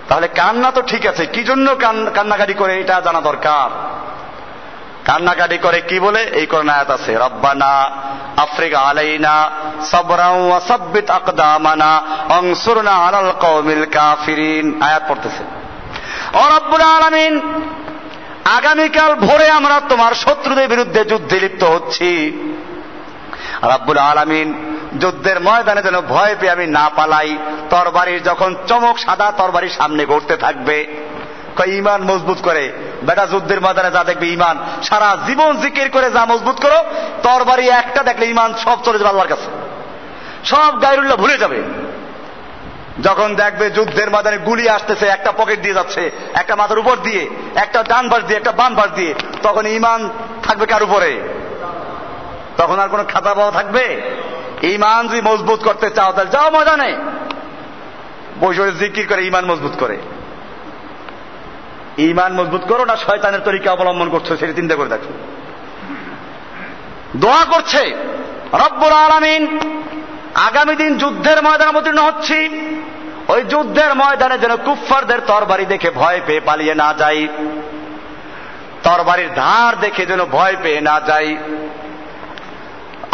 তাহলে কান্না তো ঠিক আছে, কি জন্য কান্নাকাটি করে এটা জানা দরকার। কান্নাকাটি করে কি বলে? এই কোরআন আয়াত আছে, রব্বানা আফরিগ আলাইনা সাবরান ওয়া সাব্বিত আকদামানা ওয়ানসুরনা আলাল কওমিল কাফিরিন। আয়াত পড়তেছে, ও রব্বুল আলামিন, আগামীকাল ভোরে আমরা তোমার শত্রুদের বিরুদ্ধে যুদ্ধে লিপ্ত হচ্ছি। রব্বুল আলামিন, যুদ্ধের ময়দানে যেন ভয় পেয়ে আমি না পালাই। তরবারির যখন চমক সাদা তরবারির সামনে ঘুরতে থাকবে, ঈমান মজবুত করে। বেটা যুদ্ধের ময়দানে যা দেখবে ঈমান, সারা জীবন জিকির করে যা মজবুত করো, তরবারি একটা দেখলে ঈমান সব চলে যাবে আল্লাহর কাছে, সব গায়রুল্লাহ ভুলে যাবে। যখন দেখবে যুদ্ধের ময়দানে গুলি আসতেছে, একটা পকেট দিয়ে যাচ্ছে, একটা মাথার উপর দিয়ে, একটা ডান পাশ দিয়ে, একটা বাম পাশ দিয়ে, তখন ঈমান থাকবে কার উপরে? তখন আর কোনো খাতা পাওয়া থাকবে? ঈমান যদি মজবুত করতে চাও তাহলে যাও ময়দানে, বসে জিকির করে ঈমান মজবুত করে। ঈমান মজবুত করো না শয়তানের তরিকা অবলম্বন করছো, সেটা চিন্তা করে দেখো। দোয়া করছে রব্বুল আলামিন, আগামী দিন যুদ্ধের ময়দানে অবতীর্ণ হচ্ছি, ওই যুদ্ধের ময়দানে যেন কুফফারদের তরবারি দেখে ভয় পেয়ে পালিয়ে না যাই, তরবারির ধার দেখে যেন ভয় পেয়ে না যাই।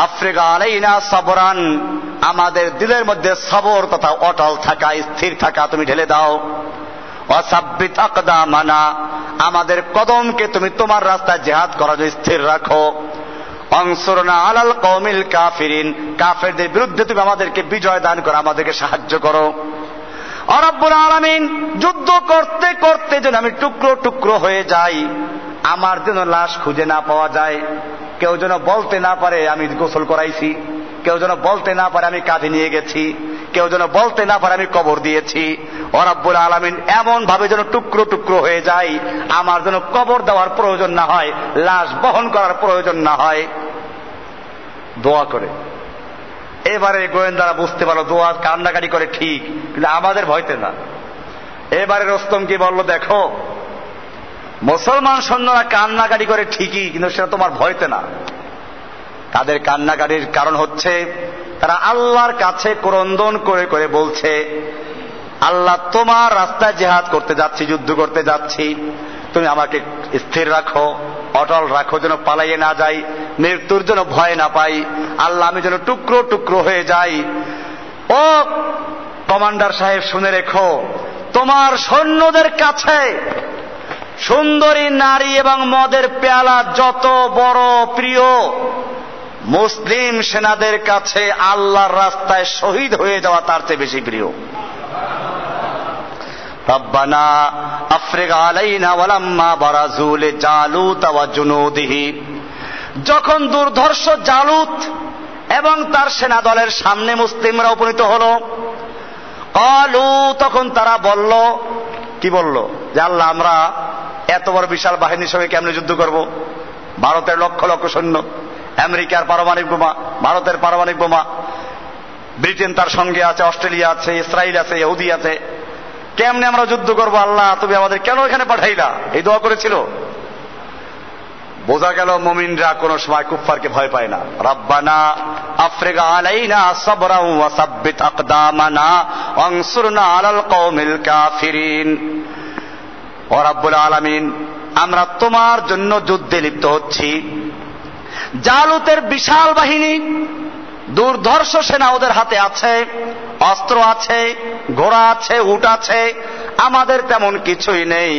আফরিকা আলাইনা সাবরান, আমাদের দিলের মধ্যে সবর তথা অটল থাকা, স্থির থাকা তুমি ঢেলে দাও। ওয়াসাব্বিত আকদামানা, আমাদের কদমকে তুমি তোমার রাস্তায় জিহাদ করার জন্য স্থির রাখো। অনসুরনা আলাল কওমিল কাফিরিন, কাফেরদের বিরুদ্ধে তুমি আমাদেরকে বিজয় দান করো, আমাদেরকে সাহায্য করো। রব্বুল আলামিন, যুদ্ধ করতে করতে যেন আমি টুকরো টুকরো হয়ে যাই, আমার যেন লাশ খুঁজে না পাওয়া যায়, কেউ যেন বলতে না পারে আমি গোসল করাইছি, কেউ যেন বলতে না পারে আমি কাঁধে নিয়ে গেছি, কেউ যেন বলতে না পারে আমি কবর দিয়েছি। রব্বুল আলামিন এমন ভাবে যেন টুকরো টুকরো হয়ে যায়, আমার যেন কবর দেওয়ার প্রয়োজন না হয়, লাশ বহন করার প্রয়োজন না হয়। দোয়া করে এবারে গোয়েন্দারা বুঝতে পারলো দোয়া কান্নাকাটি করে ঠিক, কিন্তু আমাদের ভয়তে না। এবারে রোস্তম কি বলল, দেখো মুসলমান সৈন্যরা কান্নাকাটি করে ঠিকই, কিন্তু সেটা তোমার ভয়তে না। তাদের কান্নাকাটির কারণ হচ্ছে তারা আল্লাহর কাছে ক্রন্দন করে করে বলছে, আল্লাহ তোমার রাস্তায় জিহাদ করতে যাচ্ছি, যুদ্ধ করতে যাচ্ছি, তুমি আমাকে স্থির রাখো, অটল রাখো, যেন পালাইয়ে না যাই, মৃত্যুর জন্য ভয় না পাই। আল্লাহ আমি যেন টুকরো টুকরো হয়ে যাই। ও কমান্ডার সাহেব শুনে রেখো, তোমার সৈন্যদের কাছে সুন্দরী নারী এবং মদের পেয়ালা যত বড় প্রিয়, মুসলিম সেনাদের কাছে আল্লাহর রাস্তায় শহীদ হয়ে যাওয়া তার চেয়ে বেশি প্রিয়। রব্বানা আফরিগ আলাইনা ওয়ালাম্মা বারাজু লিজালুত ওয়া জুনুদিহি, যখন দুর্ধর্ষ জালুত এবং তার সেনা দলের সামনে মুসলিমরা উপনীত হলো, ক্বালু, তখন তারা বলল, কি বলল, যে আল্লাহ আমরা এত বড় বিশাল বাহিনীর সঙ্গে কেমনে যুদ্ধ করব? ভারতের লক্ষ লক্ষ সৈন্য, আমেরিকার পারমাণবিক বোমা, ভারতের পারমাণবিক বোমা, ব্রিটেন তার সঙ্গে আছে, অস্ট্রেলিয়া আছে, ইসরায়েল আছে, ইহুদি আছে, কেমনে আমরা যুদ্ধ করবো? আল্লাহ তুমি আমাদের কেন এখানে পাঠাইলা? এই দোয়া করেছিল। বোঝা গেল মুমিনরা কোন সময় কুফফারকে ভয় পায় না। রব্বানা আফরিগ আলাইনা সাবরান ওয়া সাব্বিত আকদামানা ওয়ানসুরনা আলাল কওমিল কাফিরিন। ও রব্বুল আলামিন, আমরা তোমার জন্য যুদ্ধে লিপ্ত হচ্ছি। জালুতের বিশাল বাহিনী, দুর্ধর্ষ সেনা ওদের হাতে আছে, অস্ত্র আছে, ঘোড়া আছে, উট আছে, আমাদের তেমন কিছুই নেই।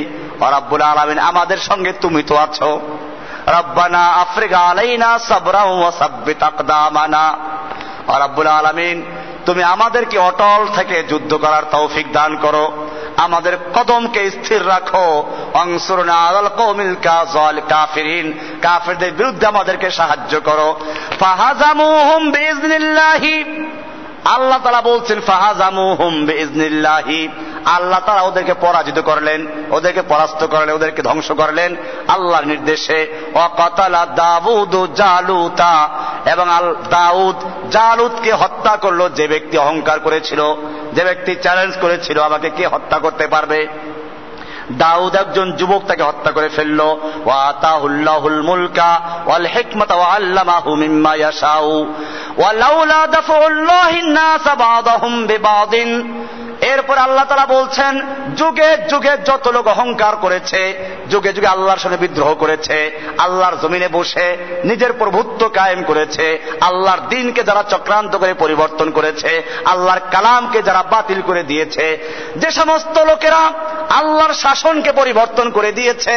ও রব্বুল আলামিন, আমাদের সঙ্গে তুমি তো আছো। রব্বানা আফরিগ আলাইনা সাবরান ওয়া সাব্বিত আকদামানা। ও রব্বুল আলামিন, তুমি আমাদেরকে অটল থেকে যুদ্ধ করার তৌফিক দান করো, আমাদের কদমকে স্থির রাখো। অনসুরনা আলাল কওমিল কাফিরিন, কাফেরদের বিরুদ্ধে আমাদেরকে সাহায্য করো। ফাহাজামুহুম বিইজনিল্লাহি, আল্লাহ তাআলা বলছেন ফাহাজামুহুম বিইজনিল্লাহি, আল্লাহ তাআলা ওদেরকে পরাজিত করলেন, ওদেরকে পরাস্ত করলেন, ওদেরকে ধ্বংস করলেন আল্লাহর নির্দেশে। ওয়া কাতালা দাউদ জালুতা, এবং দাউদ জালুতকে হত্যা করলো। যে ব্যক্তি অহংকার করেছিল, যে ব্যক্তি চ্যালেঞ্জ করেছিল আমাকে কে হত্যা করতে পারবে, দাউদ একজন যুবক তাকে হত্যা করে ফেললো। ওয়া আতাহুল্লাহুল মুলকা ওয়াল হিকমাতা ওয়া আল্লামাহু মিম্মা ইয়াশাউ ওয়া লাউলা দাফউল্লাহিন নাস বা'দাহুম বিবাদিন। এরপর আল্লাহ তাআলা বলছেন, যুগে যুগে যত লোক অহংকার করেছে, যুগে যুগে আল্লাহর সঙ্গে বিদ্রোহ করেছে, আল্লাহর জমিনে বসে নিজের প্রভুত্ব কায়েম করেছে, আল্লাহর দ্বীনকে যারা চক্রান্ত করে পরিবর্তন করেছে, আল্লাহর কালামকে যারা বাতিল করে দিয়েছে, যে সমস্ত লোকেরা আল্লাহর শাসনকে পরিবর্তন করে দিয়েছে,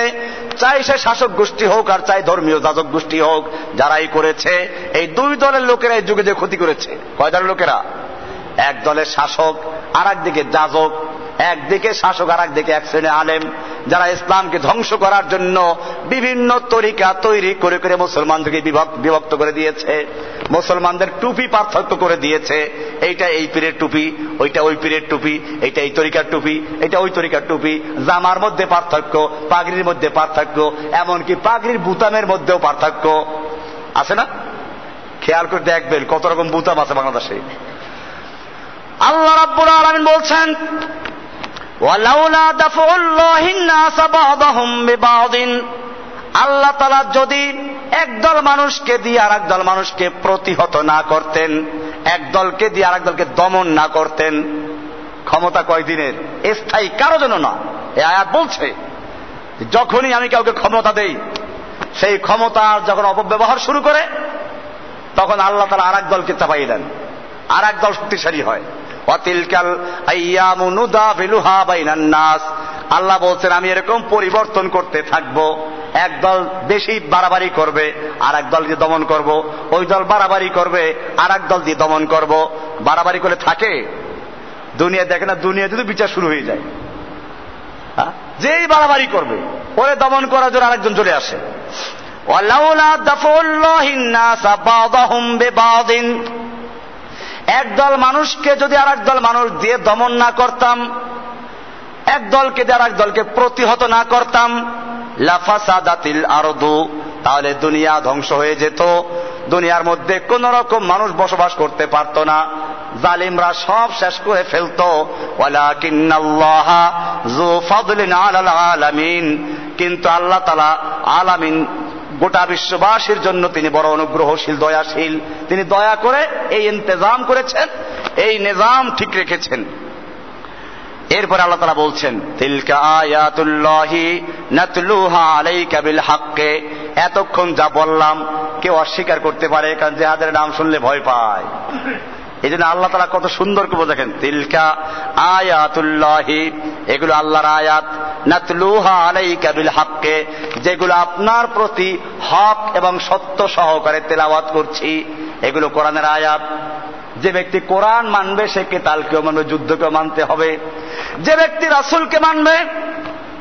চাই সে শাসক গোষ্ঠী হোক আর চাই ধর্মীয় যাজক গোষ্ঠী হোক, যারাই করেছে, এই দুই দলের লোকেরা এই যুগে যে ক্ষতি করেছে। কয় দলের লোকেরা? এক দলের শাসক আর একদিকে যাজক, একদিকে শাসক আর একদিকে এক শ্রেণীর আলেম, যারা ইসলামকে ধ্বংস করার জন্য বিভিন্ন তরিকা তৈরি করে করে মুসলমানদেরকে বিভক্ত করে দিয়েছে। মুসলমানদের টুপি পার্থক্য করে দিয়েছে, এইটা এই পীরের টুপি, ওইটা ওই পীরের টুপি, এইটা এই তরিকার টুপি, এটা ওই তরিকার টুপি, জামার মধ্যে পার্থক্য, পাগড়ির মধ্যে পার্থক্য, এমনকি পাগড়ির বুতামের মধ্যেও পার্থক্য আছে না? খেয়াল করে দেখবেন কত রকম বুতাম আছে বাংলাদেশে। আল্লাহ রাব্বুল আলামিন বলছেন, ওয়ালাউলা দাফউল্লাহিন নাস বা'দাহুম বিবা'দিন, আল্লাহ তাআলা যদি একদল মানুষকে দিয়ে আর একদল মানুষকে প্রতিহত না করতেন, একদলকে দিয়ে আর একদলকে দমন না করতেন, ক্ষমতা কয়দিনের? স্থায়ী, কারো জন্য না। এই আয়াত বলছে যখনই আমি কাউকে ক্ষমতা দেই, সেই ক্ষমতার যখন অপব্যবহার শুরু করে, তখন আল্লাহ তাআলা আর এক দলকে চাপাইয়ে দেন, আর এক দল শক্তিশালী হয়। ওয়াতিলকাল আইয়ামু নুদাবিলুহা বাইনান নাস, আল্লাহ বলছেন আমি এরকম পরিবর্তন করতে থাকবো। এক দল বেশি বাড়াবাড়ি করবে, আর এক দল দিয়ে দমন করব, ওই দল বাড়াবাড়ি করবে, আর এক দল দিয়ে দমন করব। বাড়াবাড়ি করে থাকে দুনিয়া, দেখে না দুনিয়া যদি বিচার শুরু হয়ে যায়, যেই বাড়াবাড়ি করবে ওরে দমন করার জন্য আরেকজন চলে আসে। ওয়ালাউলা দাফউল্লাহিন নাস বা'দাহুম বিবা'দিন, একদল মানুষকে যদি আর একদল মানুষ দিয়ে দমন না করতাম, এক দলকে দিয়ে আর এক দলকে প্রতিহত না করতাম, লাফাসাদাতিল আরদু, তাহলে দুনিয়া ধ্বংস হয়ে যেত, দুনিয়ার মধ্যে কোন রকম মানুষ বসবাস করতে পারত না, জালিমরা সব শেষ করে ফেলতো। ওয়ালাকিন্নাল্লাহা যু ফাদলিন আলাল আলামিন, কিন্তু আল্লাহ তাআলা আলামিন গোটা বিশ্ববাসীর জন্য তিনি বড় অনুগ্রহশীল, দয়াশীল। তিনি দয়া করে এই ইন্তজাম করেছেন, এই নিজাম ঠিক রেখেছেন। এরপরে আল্লাহ তাআলা বলছেন, তিলকা আয়াতুল্লাহি নাতলুহা আলাইকা বিল হাক্কে, এতক্ষণ যা বললাম কেউ অস্বীকার করতে পারে, কারণ জিহাদের নাম শুনলে ভয় পায়। এই জন্য আল্লাহ তাআলা কত সুন্দর করে দেখেন, তিলকা আয়াতুল্লাহি, এগুলো আল্লাহর আয়াত, নাতলুহা আলাইকা বিল হাক্কে, যেগুলো আপনার প্রতি হক এবং সত্য সহকারে তেলাওয়াত করছি, এগুলো কোরআনের আয়াত। যে ব্যক্তি কোরআন মানবে সে কেতালকেও মানবে, যুদ্ধকেও মানতে হবে। যে ব্যক্তি রাসূলকে মানবে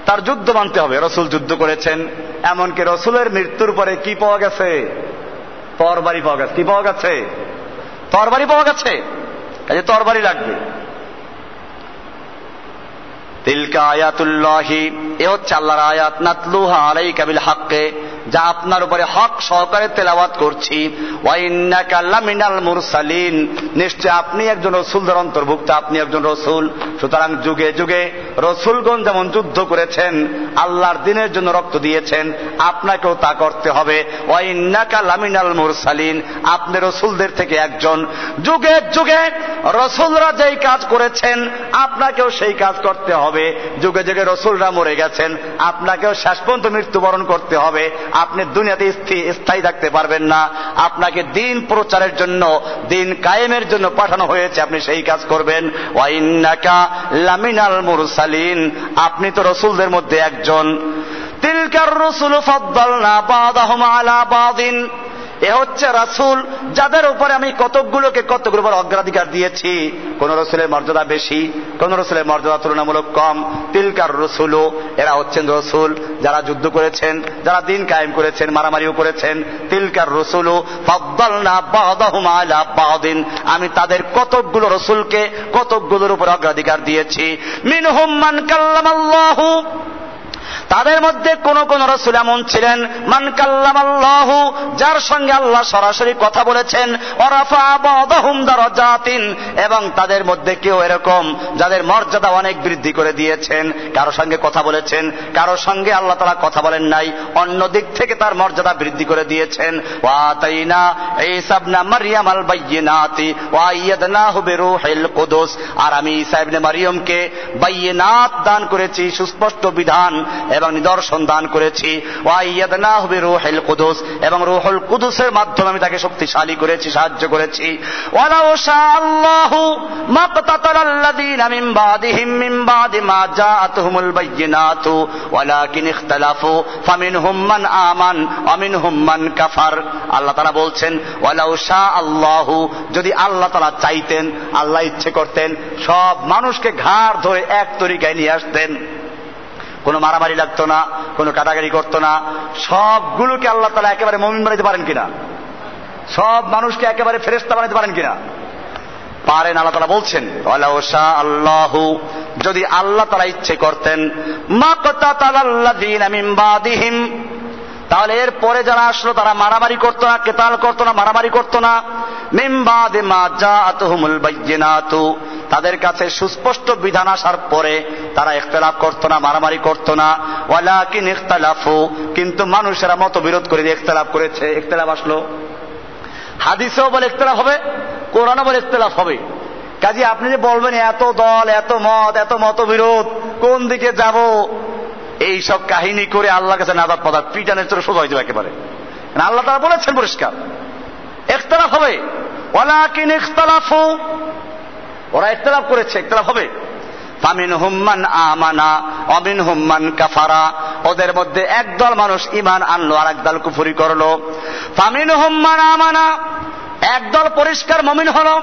তার যুদ্ধ মানতে হবে। রাসূল যুদ্ধ করেছেন, এমনকি রাসূলের মৃত্যুর পরে কি পাওয়া গেছে? তরবারি পাওয়া গেছে। কি পাওয়া গেছে? তরবারি পাওয়া গেছে, কাজে তরবারি লাগবে। তিলকা আয়াতুল্লাহি, এ হচ্ছে আল্লাহর আয়াত, নাতলুহা আলাইকা বিল হাক্কে, যা আপনার উপরে হক সহকারে তেলাওয়াত করছি। ওয়া ইন্নাকা লামিনাল মুরসালিন, নিশ্চয় আপনি একজন রাসূলদের অন্তর্ভুক্ত, আপনি একজন রাসূল। সুতরাং যুগে যুগে রাসূলগণ যেমন যুদ্ধ করেছেন, আল্লাহর দ্বীনের জন্য রক্ত দিয়েছেন, আপনাকেও তা করতে হবে। ওয়া ইন্নাকা লামিনাল মুরসালিন, আপনি রাসূলদের থেকে একজন। যুগে যুগে রাসূলরা যেই কাজ করেছেন, আপনাকেও সেই কাজ করতে হবে। যুগে যুগে রাসূলরা মরে গেছেন, আপনাকেও শেষ পর্যন্ত মৃত্যুবরণ করতে হবে। আপনি দুনিয়াতে স্থায়ী থাকতে পারবেন না। আপনাকে দিন প্রচারের জন্য, দিন কায়েমের জন্য পাঠানো হয়েছে, আপনি সেই কাজ করবেন। ওয়া ইন্নাকা লামিনাল মুরসালিন, আপনি তো রাসূলদের মধ্যে একজন। তিলকার রাসূলু ফাদ্দালনা বা'দাহুম আলা বা'দিন, এ হচ্ছে রাসূল যাদের উপরে আমি কতগুলো উপর অগ্রাধিকার দিয়েছি। কোন রাসূলের মর্যাদা বেশি, কোন রাসূলের মর্যাদা তুলনামূলক কম। তিলকার রাসূলু, এরা হচ্ছেন রাসূল যারা যুদ্ধ করেছেন, যারা দিন কায়েম করেছেন, মারামারিও করেছেন। তিলকার রাসূলু ফাদ্দালনা বা'দাহুম আলা বা'দিন, আমি তাদের কতগুলো রাসূলকে কতগুলোর উপর অগ্রাধিকার দিয়েছি। মিনহুম মান কাল্লামাল্লাহু, তাদের মধ্যে কোন কোন রাসূল এমন ছিলেন, মান কাল্লামাল্লাহু, যার সঙ্গে আল্লাহ সরাসরি কথা বলেছেন। ওয়ারাফা বা'দাহুম দারাজাতিন, এবং তাদের মধ্যে কেউ এরকম যাদের মর্যাদা অনেক বৃদ্ধি করে দিয়েছেন। কারো সঙ্গে কথা বলেছেন, কারো সঙ্গে আল্লাহ তাআলা কথা বলেন নাই, অন্য দিক থেকে তার মর্যাদা বৃদ্ধি করে দিয়েছেন। ওয়া আতাইনা ঈসা ইবনে মারইয়াম আল বাইয়িনাতি ওয়া আইয়াদনাহু বিরূহিল কুদুস, আর আমি ঈসা ইবনে মারইয়ামকে বাইয়িনাত দান করেছি, সুস্পষ্ট বিধান এবং নিদর্শন দান করেছি। ওয়া আইয়াদনাহু বিরূহিল কুদুস, এবং রূহুল কুদুসের মাধ্যমে আমি তাকে শক্তিশালী করেছি, সাহায্য করেছি। ওয়ালাউ শাআল্লাহু মাকতাতালাল্লাযীনা মিন বাদিহিম মিন বাদি মা জাআতুহুমুল বাইয়িনাতু ওয়ালাকিন ইখতালাফু ফামিনহুম মান আমান ওয়া মিনহুম মান কাফার। আল্লাহ তাআলা বলছেন, ওয়ালাউ শাআল্লাহু, যদি আল্লাহ তাআলা চাইতেন, আল্লাহ ইচ্ছে করতেন, সব মানুষকে ঘাড় ধরে এক তরিকায় নিয়ে আসতেন। কোনো মারামারি লাগতো না, কোনো কাটাকাটি করতো না। সবগুলোকে আল্লাহ তাআলা একেবারে মুমিন বানাইতে পারেন কিনা? সব মানুষকে একেবারে ফেরেশতা বানাইতে পারেন কিনা? পারেন। আল্লাহ তাআলা বলছেন ওয়ালাউ শা আল্লাহু, যদি আল্লাহ তাআলা ইচ্ছে করতেন, মাকাতাতালাল্লাযীনা মিন বাদিহিম, তাহলে এর পরে যারা আসলো তারা মারামারি করতো না, কেতাল করতো না, মারামারি করতো না। মিন বাদি মা জাআতুহুমুল বায়্যিনাতু, তাদের কাছে সুস্পষ্ট বিধান আসার পরে তারা ইখতিলাফ করতো না, মারামারি করতো না। ওয়ালাকিন ইখতালাফু, কিন্তু মানুষেরা মতবিরোধ করে ইখতিলাফ করেছে। ইখতিলাফ আসলো, হাদিসেও বলে ইখতিলাফ হবে, কোরআনও বলে ইখতিলাফ হবে। কাজে আপনি যে বলবেন এত দল, এত মত, এত মতবিরোধ, কোন দিকে যাব, এই সব কাহিনী করে আল্লাহর কাছে নাজাত পাওয়ার পিটানের চোরে সোজা হয়ে যাবে একেবারে। আল্লাহ তাআলা বলেছেন পরিষ্কার ইখতিলাফ হবে। ওয়ালাকিন ইখতালাফু, ওরা ইখতিলাফ করেছে, ইখতিলাফ হবে। ফামিনহুম মান আমানা ওয়া মিনহুম মান কাফারা, ওদের মধ্যে একদল মানুষ ঈমান আনলো আর একদল কুফরি করলো। ফামিনহুম মান আমানা, একদল পরিষ্কার মুমিন হলো,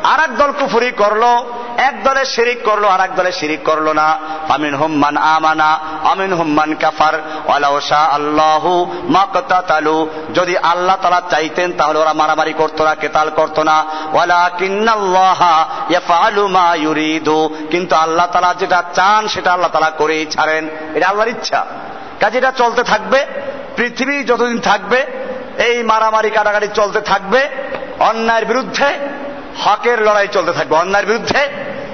আর একদল কুফরি করলো। এক দলে শিরিক করলো, আর এক দলে শিরিক করলো না। ফামিনহুম মান আমানা ওয়া মিনহুম মান কাফার ওয়ালাউ শা আল্লাহু মাকতাতালু, যদি আল্লাহ তাআলা চাইতেন তাহলে ওরা মারামারি করতো না, কেতাল করতো না। ওয়ালাকিন্নাল্লাহা ইয়াফআলু মা ইউরিদু, কিন্তু আল্লাহ তাআলা যেটা চান সেটা আল্লাহ তাআলা করেই ছাড়েন, এটা আল্লাহর ইচ্ছা। কাজে এটা চলতে থাকবে, পৃথিবী যতদিন থাকবে এই মারামারি কাটাকাটি চলতে থাকবে। অন্যায়ের বিরুদ্ধে হকের লড়াই চলতে থাকবে, অন্যায়ের বিরুদ্ধে।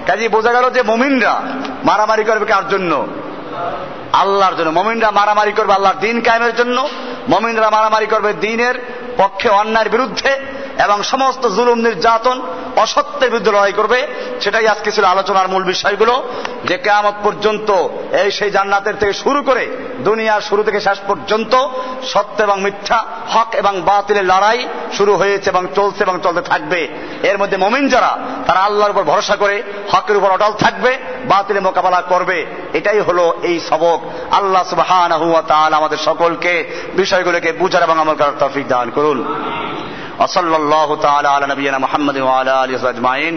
কাজে বোঝা গেল যে মুমিনরা মারামারি করবে কার জন্য? আল্লাহর জন্য। মুমিনরা মারামারি করবে আল্লাহর দ্বীন কায়েমের জন্য। মুমিনরা মারামারি করবে দ্বীনের পক্ষে, অন্যায়ের বিরুদ্ধে, এবং সমস্ত জুলুম, নির্যাতন, অসত্যের বিরুদ্ধে লড়াই করবে। সেটাই আজকে ছিল আলোচনার মূল বিষয়গুলো, যে কিয়ামত পর্যন্ত এই সেই জান্নাতের থেকে শুরু করে দুনিয়ার শুরু থেকে শেষ পর্যন্ত সত্য এবং মিথ্যা, হক এবং বাতিলের লড়াই শুরু হয়েছে এবং চলছে এবং চলতে থাকবে। এর মধ্যে মুমিন যারা, তারা আল্লাহর উপর ভরসা করে হকের উপর অটল থাকবে, বাতিলের মোকাবেলা করবে। এটাই হলো এই সবক। আল্লাহ সুবহানাহু ওয়া তাআলা আমাদের সকলকে বিষয়গুলোকে বুঝার এবং আমল করার তৌফিক দান করুন। ওয়া সাল্লাল্লাহু তাআলা আলা নবিয়িনা মুহাম্মাদিন ওয়া আলা আলিহি ওয়া সাহবিহি আজমাইন।